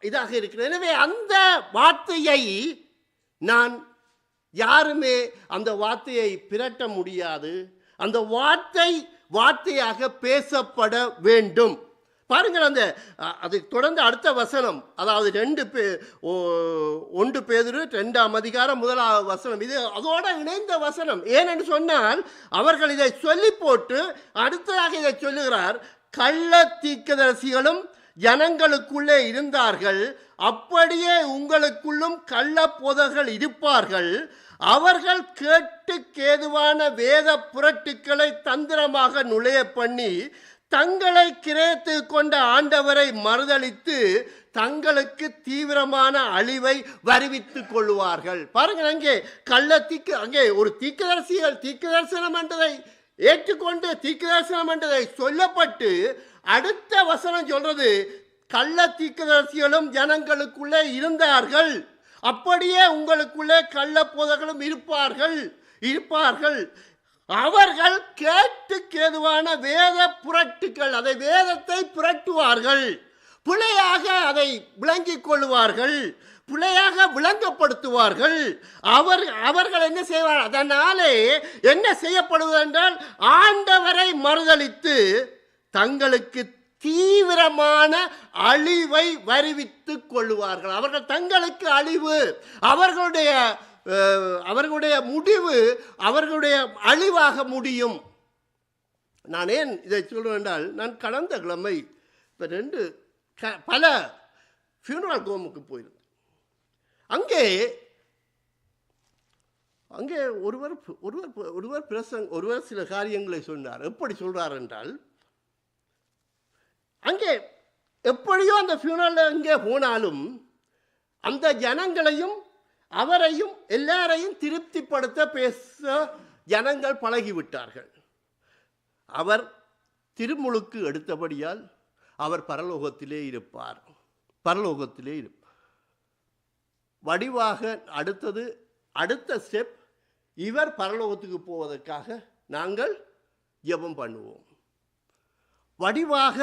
இதாக இருக்கிறது. எனவே அந்த வார்த்தையை யாருமே அந்த வார்த்தையை பிரட்ட முடியாது. அந்த வார்த்தையாக பேசப்பட வேண்டும். பாருங்கள், அது தொடர்ந்து அடுத்த வசனம், அதாவது 1 பேதுரு 2ஆம் அதிகாரம் 1வது வசனம், இது அதோட இணைந்த வசனம். ஏனென்று சொன்னால் அவர்கள் இதை சொல்லி போட்டு அடுத்ததாக இதை சொல்லுகிறார். கள்ள தீர்க்கதரிசிகளும் ஜனங்களுக்குள்ளே இருந்தார்கள், அப்படியே உங்களுக்குள்ளும் கள்ள போதகர்கள் இருப்பார்கள். அவர்கள் கேதுவான வேத புரட்டுக்களை தந்திரமாக நுழைய பண்ணி தங்களை கிரயத்து கொண்ட ஆண்டவரை மறுதளித்து தங்களுக்கு தீவிரமான அழிவை வருவித்துக் கொள்வார்கள். பாருங்கள், அங்கே ஒரு தீர்க்கதரிசனம் என்றதை ஏற்றுக்கொண்டு தீர்க்கதரிசனம் என்றதை சொல்லப்பட்டு அடுத்த வசனம் சொல்றது, கள்ள தீர்க்கதரிசிகளும் ஜனங்களுக்குள்ளே இருந்தார்கள், அப்படியே உங்களுக்குள்ளே கள்ள போதகர்களும் இருப்பார்கள். அவர்கள் கேதுவான வேத புரட்டுகள், அதை வேதத்தை புரட்டுவார்கள், பிழையாக அதை விளங்கிக் கொள்வார்கள், பிழையாக விளங்கப்படுத்துவார்கள். அவர்கள் என்ன செய்வார்கள்? அதனாலே என்ன செய்யப்படுவது என்றால் ஆண்டவரை மறுதலித்து தங்களுக்கு தீவிரமான அழிவை வருவித்துக் கொள்வார்கள். அவர்கள் தங்களுக்கு அழிவு, அவர்களுடைய முடிவு அவர்களுடைய அழிவாக முடியும். நான் ஏன் இதை சொல்றேன் என்றால், நான் கடந்த கிழமை பல ஃபியூனரல் ஹோமுக்கு போயிருந்தேன். அங்கே அங்கே ஒருவர் ஒருவர் ஒருவர் ஒருவர் சில காரியங்களை சொன்னார். எப்படி சொல்றார் என்றால், அங்கே எப்படியோ அந்த ஃபியூனரல் அங்கே போனாலும் அந்த ஜனங்களையும் அவரையும் எல்லாரையும் திருப்திப்படுத்த பேச ஜனங்கள் பழகிவிட்டார்கள். அவர் திருமுழுக்கு எடுத்தபடியால் அவர் பரலோகத்திலே இருப்பார். வடிவாக அடுத்த ஸ்டெப், இவர் பரலோகத்துக்கு போவதற்காக நாங்கள் ஜெபம் பண்ணுவோம். வடிவாக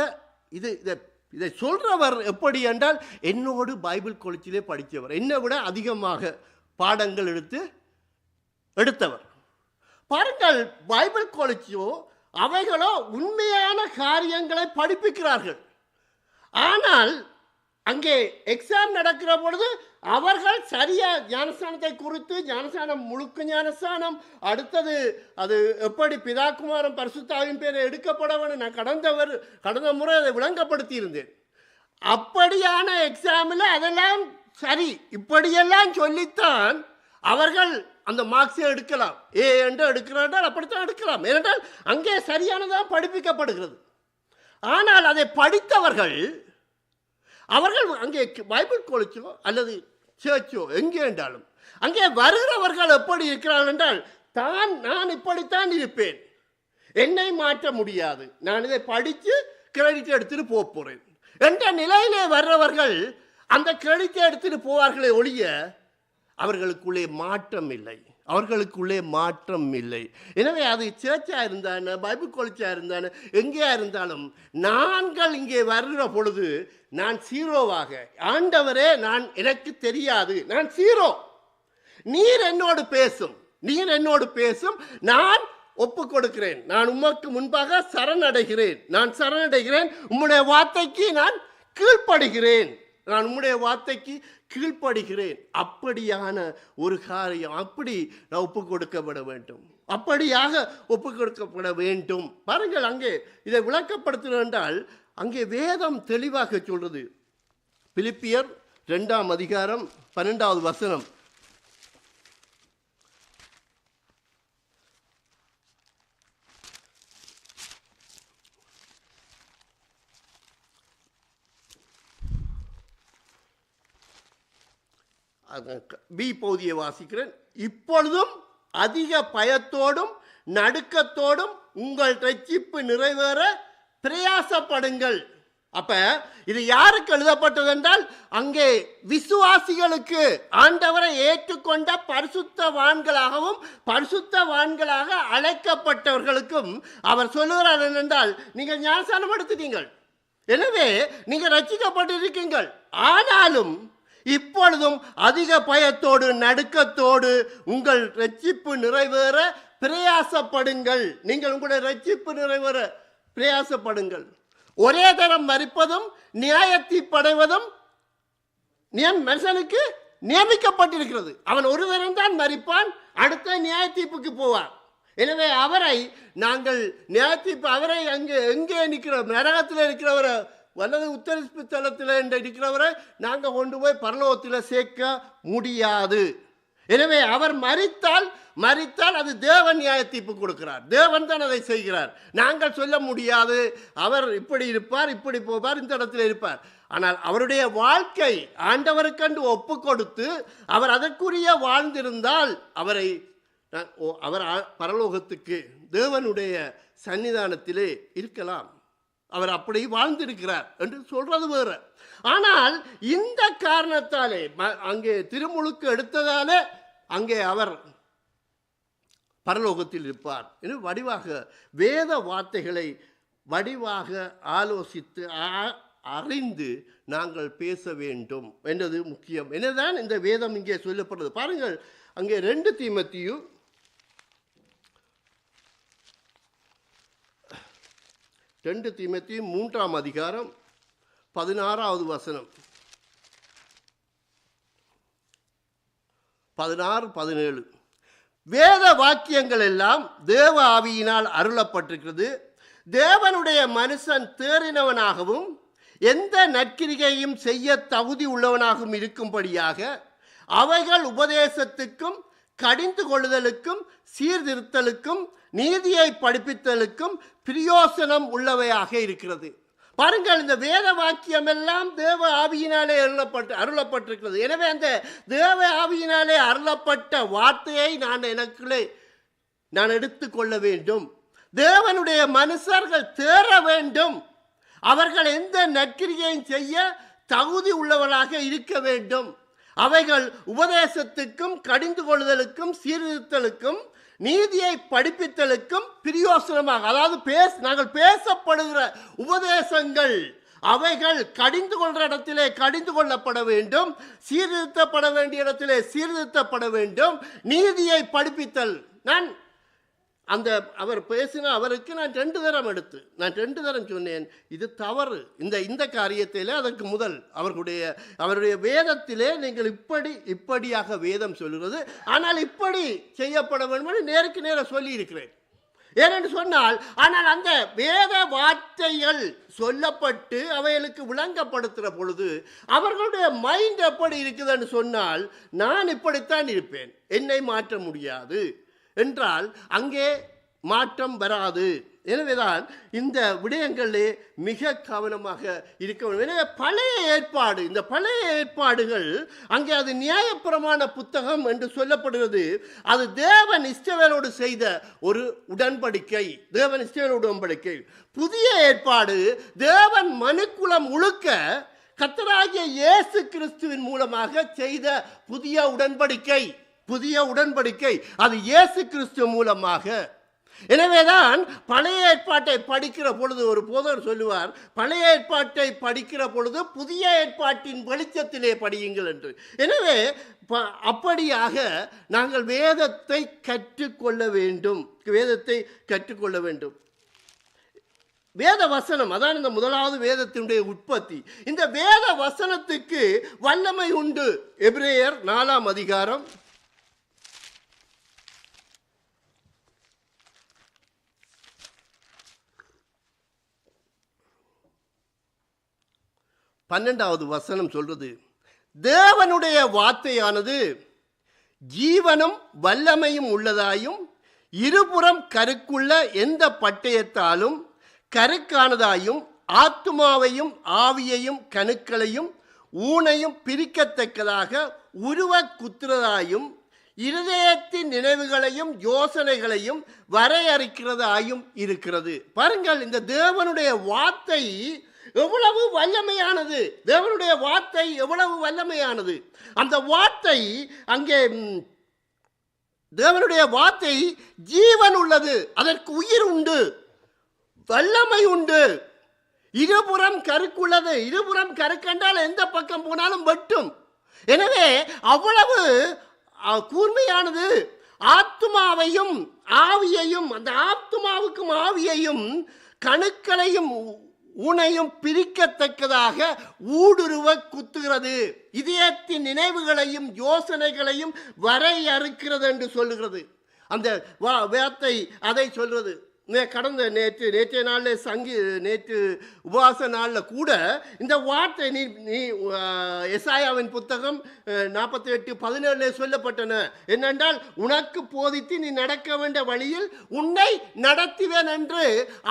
இதை சொல்றவர் எப்படி என்றால், என்னோடு பைபிள் காலேஜிலே படித்தவர், என்னை விட அதிகமாக பாடங்கள் எடுத்தவர். பாருங்கள், பைபிள் காலேஜோ அவைகளோ உண்மையான காரியங்களை படிப்பிக்கிறார்கள். ஆனால் அங்கே எக்ஸாம் நடக்கிற பொழுது அவர்கள் சரியா ஞானஸ்தானத்தை குறித்து, ஞானஸ்தானம் முழுக்க ஞானஸ்தானம், அடுத்தது அது எப்படி பிதாகுமாரன் பரிசுத்தாவின் பேரை எடுக்கப்பட வேண்டும், நான் கடந்த முறை அதை விளங்கப்படுத்தி இருந்தேன். அப்படியான எக்ஸாமில் அதெல்லாம் சரி, இப்படியெல்லாம் சொல்லித்தான் அவர்கள் அந்த மார்க்ஸை எடுக்கலாம். என்று எடுக்கிறார்கள், அப்படித்தான் எடுக்கலாம். ஏனென்றால் அங்கே சரியானதான் படிப்பிக்கப்படுகிறது. ஆனால் அதை படித்தவர்கள், அவர்கள் அங்கே பைபிள் காலேஜோ அல்லது சர்ச்சோ எங்கே என்றாலும் அங்கே வருகிறவர்கள் எப்படி இருக்கிறார்கள் என்றால், நான் இப்படித்தான் இருப்பேன், என்னை மாற்ற முடியாது, நான் இதை படித்து கிரெடிட் எடுத்துட்டு போகிறேன் என்ற நிலையிலே வர்றவர்கள் அந்த கிரெடிட்டை எடுத்துட்டு போவார்களே ஒழிய அவர்களுக்குள்ளே மாற்றம் இல்லை. எனவே அது சர்ச்சாக இருந்தான, பைபிள் காலேஜாக இருந்தான, எங்கேயா இருந்தாலும் நாங்கள் இங்கே வருகிற பொழுது நான் ஜீரோவாக, ஆண்டவரே எனக்கு தெரியாது, நான் ஜீரோ, நீர் என்னோடு பேசும், நான் ஒப்பு கொடுக்கிறேன், நான் உமக்கு முன்பாக சரணடைகிறேன், உம்முடைய வார்த்தைக்கு நான் கீழ்ப்படுகிறேன். அப்படியான ஒரு காரியம், அப்படி நான் ஒப்பு கொடுக்கப்பட வேண்டும், அப்படியாக ஒப்பு கொடுக்கப்பட வேண்டும். பாருங்கள், அங்கே இதை விளக்கப்படுத்துகிறேன் என்றால் அங்கே வேதம் தெளிவாக சொல்றது. பிலிப்பியர் 2ஆம் அதிகாரம் 12வது வசனம். பி பகுதியை வாசிக்கிறேன். இப்பொழுதும் அதிக பயத்தோடும் நடுக்கத்தோடும் உங்கள் ரட்சிப்பு நிறைவேற பிரயாசப்படுங்கள். அப்ப இது யாருக்கு எழுதப்பட்டது என்றால், அங்கே விசுவாசிகளுக்கு, ஆண்டவரை ஏற்றுக்கொண்ட பரிசுத்தவான்களாக அழைக்கப்பட்டவர்களுக்கும் அவர் சொல்லுகிறார் என்னென்றால், நீங்கள் ஞானஸ்நானம் எடுத்துட்டீங்கள், எனவே நீங்கள் ரட்சிக்கப்பட்டிருக்கீங்கள், ஆனாலும் இப்பொழுதும் அதிக பயத்தோடு நடுக்கத்தோடு உங்கள் ரட்சிப்பு நிறைவேற பிரயாசப்படுங்கள். நீங்கள் உங்களுடைய ரட்சிப்பு நிறைவேற பிரயாசப்படுங்கள். ஒரே தரம் மரிப்பதும் நியாயத்தீர்ப்படைவதும் மனுஷனுக்கு நியமிக்கப்பட்டிருக்கிறது. அவன் ஒரு தரம் தான் மரிப்பான், அடுத்த நியாயத்தீர்ப்புக்கு போவார். எனவே அவரை நாங்கள் அவரை எங்கே நிற்கிறோம், நரகத்தில் இருக்கிறவரை வல்லது உத்தரிப்பு தளத்தில் இருக்கிறவரை நாங்கள் கொண்டு போய் பரலோகத்தில் சேர்க்க முடியாது. எனவே அவர் மரித்தால் அது தேவன் நியாயத்தீர்ப்பு கொடுக்கிறார், தேவன் தான் அதை செய்கிறார். நாங்கள் சொல்ல முடியாது, அவர் இப்படி இருப்பார், இப்படி போவார், இந்த இடத்துல இருப்பார். ஆனால் அவருடைய வாழ்க்கை ஆண்டவருக்கென்று ஒப்பு கொடுத்து அவர் அதற்குரிய வாழ்ந்திருந்தால் அவர் பரலோகத்துக்கு தேவனுடைய சன்னிதானத்திலே இருக்கலாம். அவர் அப்படி வாழ்ந்திருக்கிறார் என்று சொல்றது வேற. ஆனால் இந்த காரணத்தாலே அங்கே திருமுழுக்கு எடுத்ததாலே அங்கே அவர் பரலோகத்தில் இருப்பார் என்று வடிவாக வேத வார்த்தைகளை வடிவாக ஆலோசித்து அறிந்து நாங்கள் பேச வேண்டும் என்றது முக்கியம். என்னதான் இந்த வேதம் இங்கே சொல்லப்படுறது பாருங்கள். அங்கே 2 தீமோத்தேயு 3ஆம் அதிகாரம் 16வது வசனம், 16-17. வேத வாக்கியங்கள் எல்லாம் தேவ ஆவியினால் அருளப்பட்டிருக்கிறது. தேவனுடைய மனுஷன் தேறினவனாகவும் எந்த நற்கிரிகையும் செய்ய தகுதி உள்ளவனாகவும் இருக்கும்படியாக அவைகள் உபதேசத்துக்கும் கடிந்து கொள்ளுதலுக்கும் சீர்திருத்தலுக்கும் நீதியை படிப்பித்தலுக்கும் பிரயோசனம் உள்ளவையாக இருக்கிறது. பாருங்கள், இந்த வேத வாக்கியம் எல்லாம் தேவ ஆவியினாலே அருளப்பட்டிருக்கிறது. எனவே அந்த தேவ ஆவியினாலே அருளப்பட்ட வார்த்தையை நான் எடுத்துக்கொள்ள வேண்டும். தேவனுடைய மனுஷர்கள் தேற வேண்டும். அவர்கள் எந்த நற்கிரியையும் செய்ய தகுதி உள்ளவர்களாக இருக்க வேண்டும். அவைகள் உபதேசத்துக்கும் கடிந்து கொள்ளுதலுக்கும் சீர்திருத்தலுக்கும் நீதியை படிப்பித்தலுக்கும் பிரயோசனமாக, அதாவது நாங்கள் பேசப்படுகிற உபதேசங்கள் அவைகள் கடிந்து கொள்கிற இடத்திலே கடிந்து கொள்ளப்பட வேண்டும், சீர்திருத்தப்பட வேண்டிய இடத்திலே சீர்திருத்தப்பட வேண்டும். நீதியை படிப்பித்தல், நான் அந்த அவர் பேசின அவருக்கு நான் 2 தரம் சொன்னேன், இது தவறு. இந்த காரியத்திலே அதற்கு முதல் அவருடைய வேதத்திலே நீங்கள் இப்படியாக வேதம் சொல்கிறது, ஆனால் இப்படி செய்யப்பட வேண்டும் என்று நேருக்கு நேர சொல்லி இருக்கிறேன். ஏனென்று சொன்னால், ஆனால் அந்த வேத வார்த்தைகள் சொல்லப்பட்டு அவைகளுக்கு விளங்கப்படுத்துகிற பொழுது அவர்களுடைய மைண்ட் எப்படி இருக்குதுன்னு சொன்னால், நான் இப்படித்தான் இருப்பேன், என்னை மாற்ற முடியாது என்றால் அங்கே மாற்றம் வராது. எனவேதான் இந்த விடயங்களே மிக கவனமாக இருக்க வேண்டும். எனவே இந்த பழைய ஏற்பாடுகள் அங்கே அது நியாயப்பிரமாண புத்தகம் என்று சொல்லப்படுகிறது. அது தேவன் இஸ்ரவேலோடு செய்த ஒரு உடன்படிக்கை. புதிய ஏற்பாடு தேவன் மனுக்குலம் முழுக்க கர்த்தராகிய இயேசு கிறிஸ்துவின் மூலமாக செய்த புதிய உடன்படிக்கை. அது இயேசு கிறிஸ்து மூலமாக. எனவேதான் பழைய ஏற்பாட்டை படிக்கிற பொழுது ஒரு போதகர் சொல்லுவார், பழைய ஏற்பாட்டை படிக்கிற பொழுது புதிய ஏற்பாட்டின் வெளிச்சத்திலே படியுங்கள் என்று. எனவே அப்படியாக நாங்கள் வேதத்தை கற்றுக்கொள்ள வேண்டும். வேத வசனம் அதான் இந்த முதலாவது வேதத்தினுடைய உற்பத்தி. இந்த வேத வசனத்துக்கு வல்லமை உண்டு. எபிரேயர் 4ஆம் அதிகாரம் 12வது வசனம் சொல்றது, தேவனுடைய வார்த்தையானது ஜீவனும் வல்லமையும் உள்ளதாயும் இருபுறம் கருக்குள்ள எந்த பட்டயத்தாலும் கருக்கானதாயும் ஆத்துமாவையும் ஆவியையும் கணுக்களையும் ஊனையும் பிரிக்கத்தக்கதாக உருவ குத்துறதாயும் இருதயத்தின் நினைவுகளையும் யோசனைகளையும் வரையறுக்கிறதாயும் இருக்கிறது. பாருங்கள், இந்த தேவனுடைய வார்த்தை எவ்வளவு வல்லமையானது. அந்த வார்த்தை அங்கே தேவனுடைய வார்த்தை ஜீவன் உள்ளது, அதற்கு உயிர் உண்டு, வல்லமை உண்டு, இருபுறம் கருக்குள்ளது. இருபுறம் கருக்கென்றால் எந்த பக்கம் போனாலும் வெட்டும். எனவே அவ்வளவு கூர்மையானது. ஆத்துமாவையும் ஆவியையும், அந்த ஆத்துமாவுக்கும் ஆவியையும் கணுக்களையும் ஊனையும் பிரிக்கத்தக்கதாக ஊடுருவ குத்துகிறது. இதயத்தின் நினைவுகளையும் யோசனைகளையும் வரையறுக்கிறது என்று சொல்லுகிறது. அந்த வார்த்தை அதை சொல்றது. கடந்த நேற்றைய நாளில் நேற்று உபவாச நாளில் கூட இந்த வார்த்தை நீ எசாயாவின் புத்தகம் 48:17 சொல்லப்பட்டன. என்னென்றால், உனக்கு போதித்து நீ நடக்க வேண்டிய வழியில் உன்னை நடத்துவேன் என்று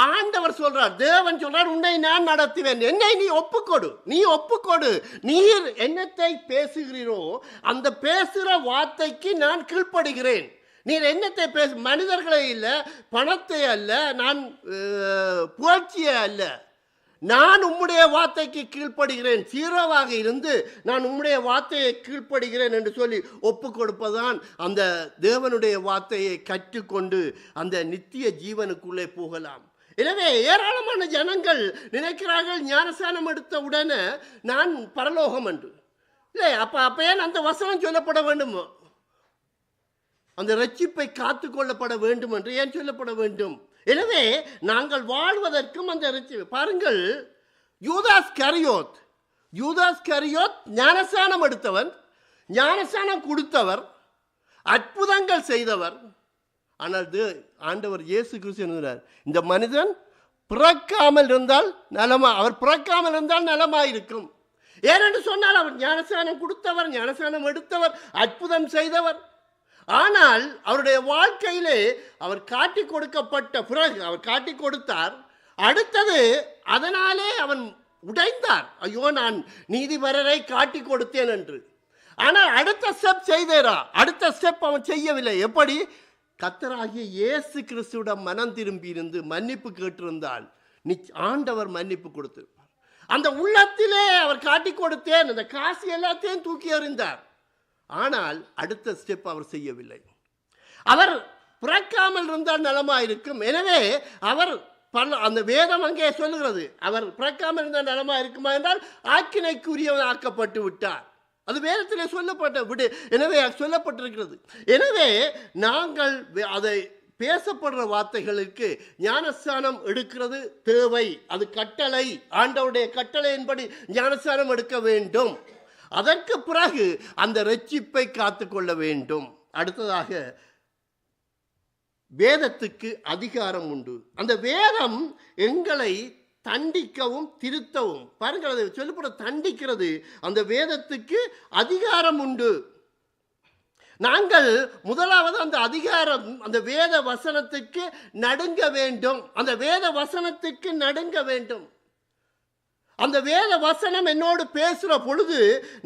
ஆண்டவர் சொல்றார். தேவன் சொல்றார், உன்னை நான் நடத்துவேன், என்னை நீ ஒப்புக்கொடு. நீர் என்னத்தை பேசுகிறீரோ அந்த பேசுகிற வார்த்தைக்கு நான் கீழ்ப்படுகிறேன். நீர் என்னத்தை மனிதர்களை அல்ல, பணத்தை அல்ல, நான் புகழ்ச்சியை அல்ல, நான் உம்முடைய வார்த்தைக்கு கீழ்ப்படுகிறேன். சீரோவாக இருந்து நான் உம்முடைய வார்த்தையை கீழ்ப்படுகிறேன் என்று சொல்லி ஒப்பு கொடுப்பதுதான் அந்த தேவனுடைய வார்த்தையை கற்றுக்கொண்டு அந்த நித்திய ஜீவனுக்குள்ளே போகலாம். எனவே ஏராளமான ஜனங்கள் நினைக்கிறார்கள், ஞானஸ்நானம் எடுத்த உடனே நான் பரலோகம் என்று. இல்லை, அப்ப ஏன் அந்த வசனம் சொல்லப்பட வேண்டுமோ? அந்த ரட்சிப்பை காத்து கொள்ளப்பட வேண்டும் என்று ஏன் சொல்லப்பட வேண்டும்? எனவே நாங்கள் வாழ்வதற்கும் அந்த ரட்சிப்பு. பாருங்கள், யூதாஸ் கரியோத் ஞானஸ்நானம் எடுத்தவன், ஞானஸ்நானம் கொடுத்தவர், அற்புதங்கள் செய்தவர். ஆனால் ஆண்டவர் இயேசு கிறிஸ்து என்கிறார், இந்த மனிதன் பிறக்காமல் இருந்தால் நலமாயிருக்கும். ஏனென்று சொன்னால் அவர் ஞானஸ்நானம் கொடுத்தவர், ஞானஸ்நானம் எடுத்தவர், அற்புதம் செய்தவர். ஆனால் அவருடைய வாழ்க்கையிலே அவர் காட்டி கொடுக்கப்பட்ட பிறகு அவர் காட்டி கொடுத்தார். அடுத்தது அதனாலே அவன் உடைந்தார். ஐயோ, நான் நீதிபரரை காட்டி கொடுத்தேன் என்று. ஆனால் அடுத்த ஸ்டெப் செய்தாரா? அடுத்த ஸ்டெப் அவன் செய்யவில்லை. எப்படி? கர்த்தராகிய இயேசு கிறிஸ்துவிடம் மனம் திரும்பி இருந்து மன்னிப்பு கேட்டிருந்தால் ஆண்டவர் மன்னிப்பு கொடுத்திருப்பார். அந்த உள்ளத்திலே அவர் காட்டி கொடுத்தேன், அந்த காசு எல்லாத்தையும் தூக்கி எறிந்தார். ஆனால் அடுத்த ஸ்டெப் அவர் செய்யவில்லை. அவர் பிறக்காமல் இருந்தால் நலமாயிருக்கும். எனவே அவர் அந்த வேதம் அங்கே சொல்லுகிறது, அவர் பிறக்காமல் இருந்தால் நலமா இருக்குமா என்றால் ஆக்கினைக்குரியவன் ஆக்கப்பட்டு விட்டார். அது வேதத்திலே சொல்லப்பட்ட விடு. எனவே சொல்லப்பட்டிருக்கிறது. எனவே நாங்கள் அதை பேசப்படுற வார்த்தைகளுக்கு ஞானஸ்தானம் எடுக்கிறது தேவை. அது கட்டளை, ஆண்டவருடைய கட்டளையின்படி ஞானஸ்தானம் எடுக்க வேண்டும். அதற்கு பிறகு அந்த இரட்சிப்பை காத்துக்கொள்ள வேண்டும். அடுத்ததாக வேதத்துக்கு அதிகாரம் உண்டு. அந்த வேதம் எங்களை தண்டிக்கவும் திருத்தவும், பாருங்கள், அதை சொல்லப்பட தண்டிக்கிறது. அந்த வேதத்துக்கு அதிகாரம் உண்டு. நாங்கள் முதலாவது அந்த அதிகாரம், அந்த வேத வசனத்துக்கு நடுங்க வேண்டும். அந்த வேத வசனத்துக்கு நடுங்க வேண்டும். அந்த வேத வசனம் என்னோடு பேசுகிற பொழுது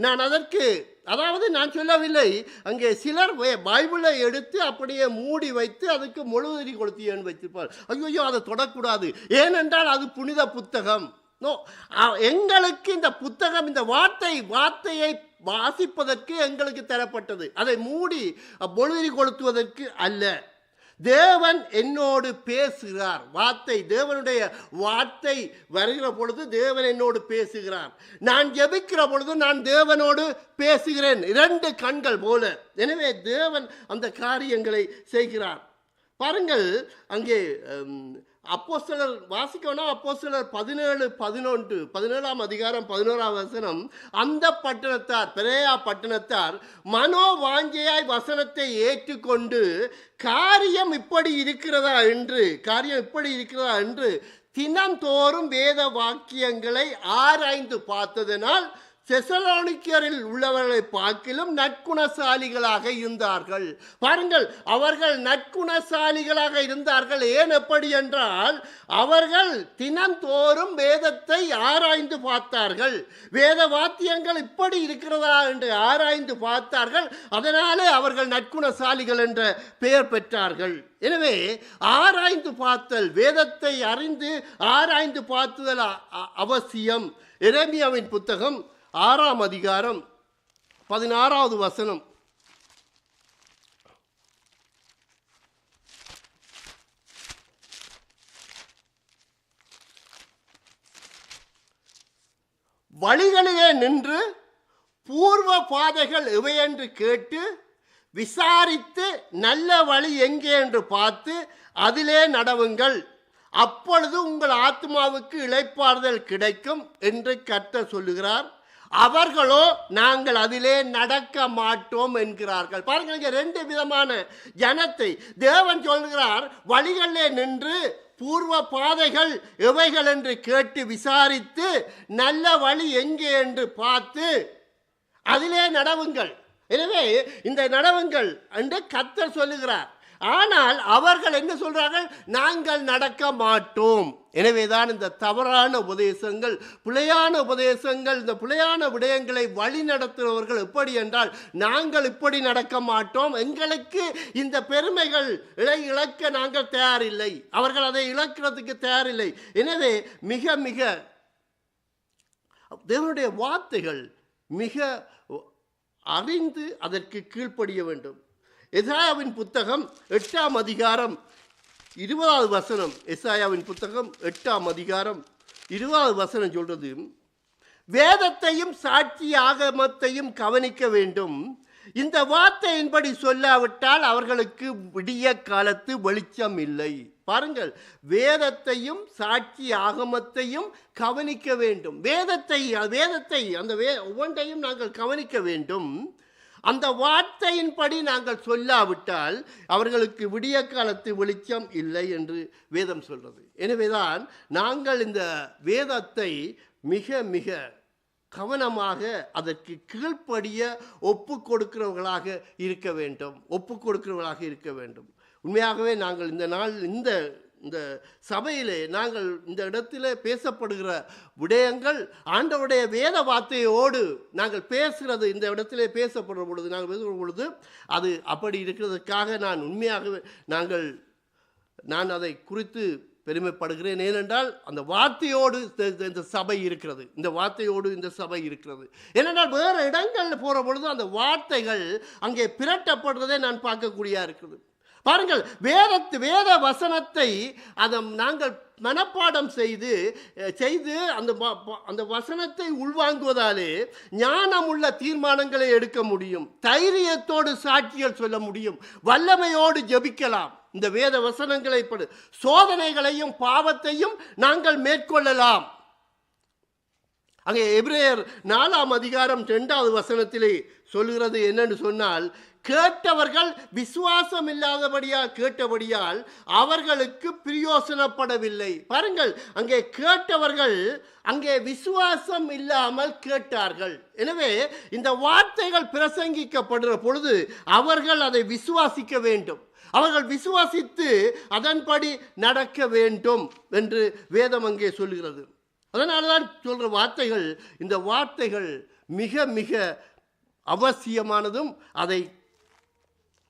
நான் அதற்கு, அதாவது நான் சொல்லவில்லை, அங்கே சிலர் பைபிளை எடுத்து அப்படியே மூடி வைத்து அதுக்கு மொழுதிரி கொளுத்தியன்னு வைத்திருப்பார். ஐயோ, அதை தொடக்கூடாது, ஏனென்றால் அது புனித புத்தகம். எங்களுக்கு இந்த புத்தகம், இந்த வார்த்தையை வாசிப்பதற்கு எங்களுக்கு தரப்பட்டது. அதை மூடி மொழுதிரி கொளுத்துவதற்கு அல்ல. தேவன் என்னோடு பேசுகிறார். வார்த்தை, தேவனுடைய வார்த்தை வருகிற பொழுது தேவன் என்னோடு பேசுகிறார். நான் ஜெபிக்கிற பொழுது நான் தேவனோடு பேசுகிறேன், 2 கண்கள் போல. எனவே தேவன் அந்த காரியங்களை செய்கிறார். பாருங்கள், அங்கே அப்போஸ்தலர் வாசிக்கணும். அப்போஸ்தலர் 17:11 அதிகாரம் 11ஆம் வசனம். அந்த பட்டணத்தார், பெரேயா பட்டணத்தார் மனோ வாஞ்சையாய் வசனத்தை ஏற்றுக்கொண்டு காரியம் இப்படி இருக்கிறதா என்று தினந்தோறும் வேத வாக்கியங்களை ஆராய்ந்து பார்த்ததனால் தெசலோனிக்கரில் உள்ளவர்களை பார்க்கிலும் நற்குணசாலிகளாக இருந்தார்கள். பாருங்கள், அவர்கள் நற்குணசாலிகளாக இருந்தார்கள். ஏன் எப்படி என்றால் அவர்கள் தினந்தோறும் வேதத்தை ஆராய்ந்து பார்த்தார்கள். வேத வாக்கியங்கள் இப்படி இருக்கிறதா என்று ஆராய்ந்து பார்த்தார்கள். அதனாலே அவர்கள் நற்குணசாலிகள் என்ற பெயர் பெற்றார்கள். எனவே ஆராய்ந்து பார்த்தல், வேதத்தை அறிந்து ஆராய்ந்து பார்த்துதல் அவசியம். எரேமியாவின் புத்தகம் 6ஆம் அதிகாரம் 16வது வசனம். வழிகளிலே நின்று பூர்வ பாதைகள் எவையென்று கேட்டு விசாரித்து நல்ல வழி எங்கே என்று பார்த்து அதிலே நடவுங்கள், அப்பொழுது உங்கள் ஆத்மாவுக்கு இளைப்பாறுதல் கிடைக்கும் என்று கர்த்தர் சொல்லுகிறார். அவர்களோ நாங்கள் அதிலே நடக்க மாட்டோம் என்கிறார்கள். பாருங்கள், இங்கே 2 விதமான ஜனத்தை தேவன் சொல்கிறார். வழிகளிலே நின்று பூர்வ பாதைகள் எவைகள் என்று கேட்டு விசாரித்து நல்ல வழி எங்கே என்று பார்த்து அதிலே நடவுங்கள். எனவே இந்த நடவுங்கள் என்று கர்த்தர் சொல்லுகிறார். ஆனால் அவர்கள் என்ன சொல்றார்கள்? நாங்கள் நடக்க மாட்டோம். எனவேதான் இந்த தவறான உபதேசங்கள், பிழையான உபதேசங்கள், இந்த பிழையான விடயங்களை வழி நடத்துகிறவர்கள் எப்படி என்றால், நாங்கள் இப்படி நடக்க மாட்டோம், எங்களுக்கு இந்த பெருமைகள் இழக்க நாங்கள் தயாரில்லை. அவர்கள் அதை இழக்கிறதுக்கு தயாரில்லை. எனவே மிக மிக தேவனுடைய வார்த்தைகள் மிக அறிந்து அதற்கு கீழ்ப்படிய வேண்டும். எசாயாவின் புத்தகம் 8ஆம் அதிகாரம் 20வது வசனம். எசாயாவின் புத்தகம் 8ஆம் அதிகாரம் 20வது வசனம் சொல்றது, வேதத்தையும் சாட்சி ஆகமத்தையும் கவனிக்க வேண்டும். இந்த வார்த்தையின்படி சொல்லாவிட்டால் அவர்களுக்கு விடிய காலத்து வெளிச்சம் இல்லை. பாருங்கள், வேதத்தையும் சாட்சி ஆகமத்தையும் கவனிக்க வேண்டும். வேதத்தை அந்த ஒவ்வொன்றையும் நாங்கள் கவனிக்க வேண்டும். அந்த வார்த்தையின்படி நாங்கள் சொல்லாவிட்டால் அவர்களுக்கு விடிய காலத்து வெளிச்சம் இல்லை என்று வேதம் சொல்றது. எனவேதான் நாங்கள் இந்த வேதத்தை மிக மிக கவனமாக அதற்கு கீழ்ப்படிய ஒப்பு கொடுக்கிறவர்களாக இருக்க வேண்டும். உண்மையாகவே நாங்கள் இந்த நாள் இந்த இந்த சபையிலே நாங்கள் இந்த இடத்திலே பேசப்படுகிற விடயங்கள் ஆண்டவருடைய வேத வார்த்தையோடு நாங்கள் பேசுகிறது, இந்த இடத்திலே பேசப்படுற பொழுது நாங்கள் பேசுகிற பொழுது அது அப்படி இருக்கிறதுக்காக நான் உண்மையாகவே நான் அதை குறித்து பெருமைப்படுகிறேன். ஏனென்றால் அந்த வார்த்தையோடு இந்த சபை இருக்கிறது, ஏனென்றால் வேறு இடங்களில் போகிற பொழுது அந்த வார்த்தைகள் அங்கே பிரட்டப்படுறதை நான் பார்க்கக்கூடியா இருக்குது. பாருங்கள், வேத வசனத்தை அதை நாங்கள் மனப்பாடம் செய்து அந்த வசனத்தை உள்வாங்குவதாலே ஞானமுள்ள தீர்மானங்களை எடுக்க முடியும், தைரியத்தோடு சாட்சிகள் சொல்ல முடியும், வல்லமையோடு ஜெபிக்கலாம். இந்த வேத வசனங்களை சோதனைகளையும் பாவத்தையும் நாங்கள் மேற்கொள்ளலாம். அங்கே எபிரேயர் 4:2 சொல்லுகிறது என்னன்னு சொன்னால், கேட்டவர்கள் விசுவாசம் இல்லாதபடியால் கேட்டபடியால் அவர்களுக்கு பிரயோசனப்படவில்லை. பாருங்கள், அங்கே கேட்டவர்கள் அங்கே விசுவாசம் இல்லாமல் கேட்டார்கள். எனவே இந்த வார்த்தைகள் பிரசங்கிக்கப்படுகிற பொழுது அவர்கள் அதை விசுவாசிக்க வேண்டும், அவர்கள் விசுவாசித்து அதன்படி நடக்க வேண்டும் என்று வேதம் அங்கே சொல்கிறது. அதனால தான் சொல்கிற வார்த்தைகள், இந்த வார்த்தைகள் மிக மிக அவசியமானதும், அதை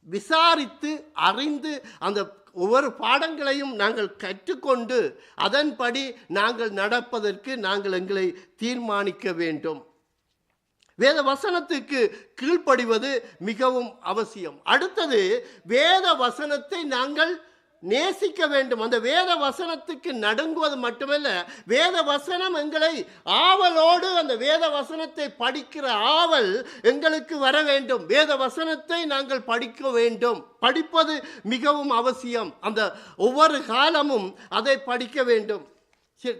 விசாரித்து அறிந்து அந்த ஒவ்வொரு பாடங்களையும் நாங்கள் கற்றுக்கொண்டு அதன்படி நாங்கள் நடப்பதற்கு நாங்கள் எங்களை தீர்மானிக்க வேண்டும். வேத வசனத்துக்கு கீழ்ப்படிவது மிகவும் அவசியம். அடுத்தது, வேத வசனத்தை நாங்கள் நேசிக்க வேண்டும். அந்த வேத வசனத்துக்கு நடுங்குவது மட்டுமல்ல, வேத வசனம் எங்களை ஆவலோடு அந்த வேத வசனத்தை படிக்கிற ஆவல் எங்களுக்கு வர வேண்டும். வேத வசனத்தை நாங்கள் படிக்க வேண்டும், படிப்பது மிகவும் அவசியம். அந்த ஒவ்வொரு காலமும் அதை படிக்க வேண்டும்.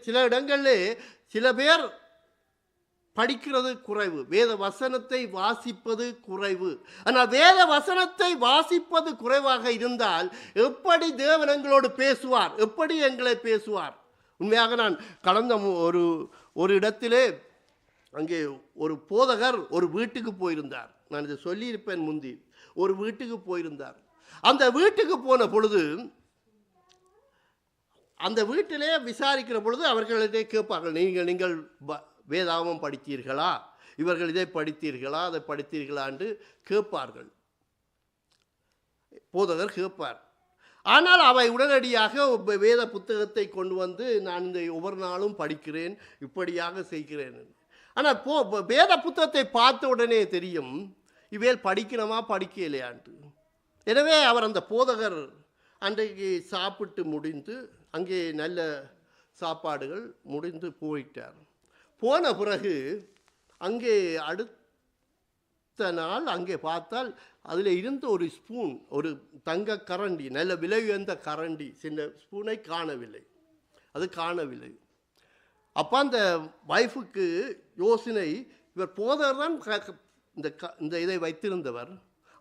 சில இடங்களில் சில பேர் படிக்கிறது குறைவு, வேத வசனத்தை வாசிப்பது குறைவு. ஆனால் வேத வசனத்தை வாசிப்பது குறைவாக இருந்தால் எப்படி தேவன் எங்களோடு பேசுவார், எப்படி எங்களை பேசுவார்? உண்மையாக நான் கடந்த ஒரு இடத்திலே அங்கே ஒரு போதகர் ஒரு வீட்டுக்கு போயிருந்தார். நான் இதை சொல்லியிருப்பேன் முந்தி. ஒரு வீட்டுக்கு போயிருந்தார். அந்த வீட்டுக்கு போன பொழுது அந்த வீட்டிலே விசாரிக்கிற பொழுது அவர்களிடையே கேட்பார்கள், நீங்கள் வேதாகமம் படித்தீர்களா, இவர்கள் இதை படித்தீர்களா, அதை படித்தீர்களா என்று கேட்பார்கள். போதகர் கேட்பார். ஆனால் அவை உடனடியாக வேத புத்தகத்தை கொண்டு வந்து நான் இந்த ஒவ்வொரு நாளும் படிக்கிறேன், இப்படியாக செய்கிறேன். ஆனால் வேத புத்தகத்தை பார்த்த உடனே தெரியும் இவையில் படிக்கணுமா படிக்கலையான்ட்டு. எனவே அவர் அந்த போதகர் அன்றைக்கு சாப்பிட்டு முடிந்து, அங்கே நல்ல சாப்பாடுகள் முடிந்து போயிட்டார். போன பிறகு அங்கே அடுத்த நாள் அங்கே பார்த்தால் அதில் இருந்த ஒரு ஸ்பூன், ஒரு தங்க கரண்டி, நல்ல விலை உயர்ந்த கரண்டி, சின்ன ஸ்பூனை காணவில்லை. அப்போ அந்த வைஃபுக்கு யோசனை, இவர் போதகர் தான் இந்த இதை வைத்திருந்தவர்,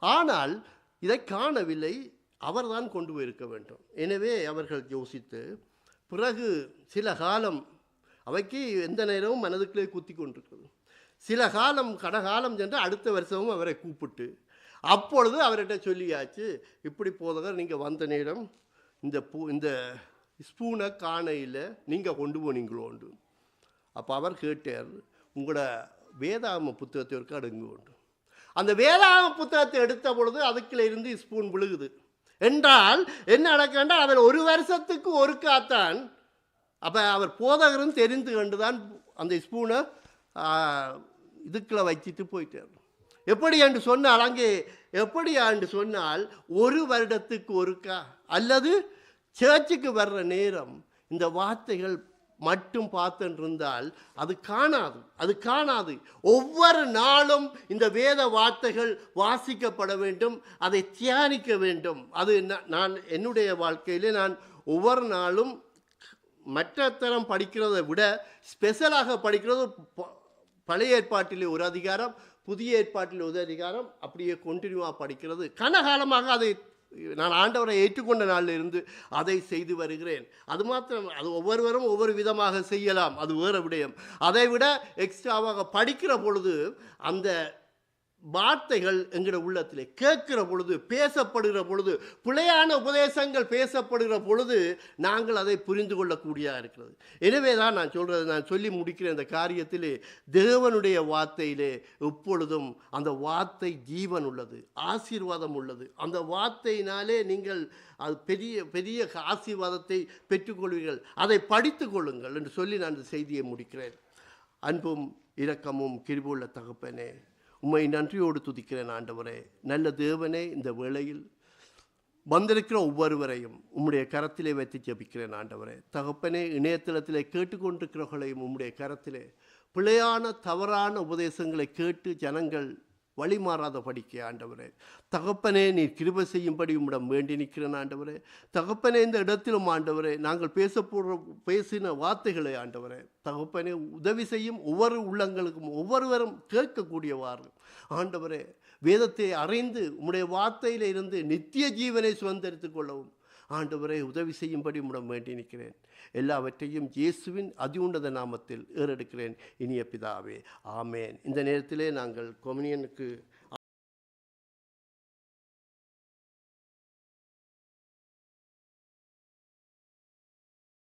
ஆனால் இதை காணவில்லை, அவர் தான் கொண்டு போயிருக்க வேண்டும். எனவே அவர்கள் யோசித்து பிறகு சில காலம், அவைக்கு எந்த நேரமும் மனதுக்குள்ளே குத்தி கொண்டிருக்கிறது, சில காலம் கடகாலம் சென்று அடுத்த வருஷமும் அவரை கூப்பிட்டு அப்பொழுது அவர்கிட்ட சொல்லியாச்சு, இப்படி போதகர் நீங்கள் வந்த நேரம் இந்த ஸ்பூனை காணையில் நீங்கள் கொண்டு போனீங்களோண்டு. அப்போ அவர் கேட்டார், உங்களோட வேதாகம புத்தகத்தை ஒரு அடுங்க உண்டு. அந்த வேதாகம புத்தகத்தை எடுத்த பொழுது அதுக்குள்ள இருந்து ஸ்பூன் விழுகுது என்றால் என்ன நடக்கண்டா, அதில் ஒரு வருஷத்துக்கு ஒரு காத்தான். அப்போ அவர் போதகரும் தெரிந்து கண்டு தான் அந்த ஸ்பூனை இதுக்குள்ள வச்சுட்டு போயிட்டார். எப்படி என்று சொன்னால், அங்கே எப்படி என்று சொன்னால், ஒரு வருடத்துக்கு ஒருக்கா அல்லது சர்ச்சுக்கு வர்ற நேரம் இந்த வார்த்தைகள் மட்டும் பார்த்துருந்தால் அது காணாது. ஒவ்வொரு நாளும் இந்த வேத வார்த்தைகள் வாசிக்கப்பட வேண்டும், அதை தியானிக்க வேண்டும். அது நான் என்னுடைய வாழ்க்கையிலே நான் ஒவ்வொரு நாளும் மற்ற தரம் படிக்கிறதை விட ஸ்பெஷலாக படிக்கிறது. பழைய ஏற்பாட்டிலே ஒரு அதிகாரம், புதிய ஏற்பாட்டில் ஒரு அதிகாரம், அப்படியே கண்டினியூவாக படிக்கிறது. கனகாலமாக அதை நான் ஆண்டவரை ஏற்றுக்கொண்ட நாளில் இருந்து அதை செய்து வருகிறேன். அது மாத்திரம், அது ஒவ்வொருவரும் ஒவ்வொரு விதமாக செய்யலாம், அது வேறு விடயம். அதை விட எக்ஸ்ட்ராவாக படிக்கிற பொழுது அந்த வார்த்தைகள் என்கிற உள்ளத்திலே கேட்கிற பொழுது, பேசப்படுகிற பொழுது, பிழையான உபதேசங்கள் பேசப்படுகிற பொழுது நாங்கள் அதை புரிந்து கொள்ளக்கூடியதாக இருக்கிறது. எனவே தான் நான் சொல்கிறது, நான் சொல்லி முடிக்கிற இந்த காரியத்திலே தேவனுடைய வார்த்தையிலே எப்பொழுதும் அந்த வார்த்தை ஜீவன் உள்ளது, ஆசீர்வாதம் உள்ளது. அந்த வார்த்தையினாலே நீங்கள் அது பெரிய பெரிய ஆசீர்வாதத்தை பெற்றுக்கொள்வீர்கள். அதை படித்து கொள்ளுங்கள் என்று சொல்லி நான் இந்த செய்தியை முடிக்கிறேன். அன்பும் இரக்கமும் கிருபையுள்ள தகப்பனே, உம்மை நன்றியோடு துதிக்கிறேன் ஆண்டவரே. நல்ல தேவனே, இந்த வேளையில் வந்திருக்கிற ஒவ்வொருவரையும் உம்முடைய கரத்திலே வைத்து ஜெபிக்கிறேன் ஆண்டவரே. தகப்பனே, இணையதளத்திலே கேட்டுக்கொண்டிருக்கிறவர்களையும் உம்முடைய கரத்திலே பிழையான தவறான உபதேசங்களை கேட்டு ஜனங்கள் வழிமாறாத படிக்க ஆண்டவரே. தகப்பனே, நீர் கிருபை செய்யும்படி உம்மிடம் வேண்டி நிற்கிறேன் ஆண்டவரே. தகப்பனே, இந்த இடத்திலும் ஆண்டவரே நாங்கள் பேசின வார்த்தைகளை ஆண்டவரே தகப்பனே உதவி செய்யும். ஒவ்வொரு உள்ளங்களுக்கும் ஒவ்வொருவரும் கேட்கக்கூடியவாறு ஆண்டவரே வேதத்தை அறிந்து உம்முடைய வார்த்தையில் இருந்து நித்திய ஜீவனை சுதந்திரித்துக் கொள்ளவும் ஆண்டவரே உதவி செய்யும்படி உம்மிடம் வேண்டி நிற்கிறேன். எல்லாவற்றையும் இயேசுவின் அதிஉன்னத நாமத்தில் ஏறெடுக்கிறேன் இனிய பிதாவே, ஆமேன். இந்த நேரத்திலே நாங்கள் கொம்யூனியனுக்கு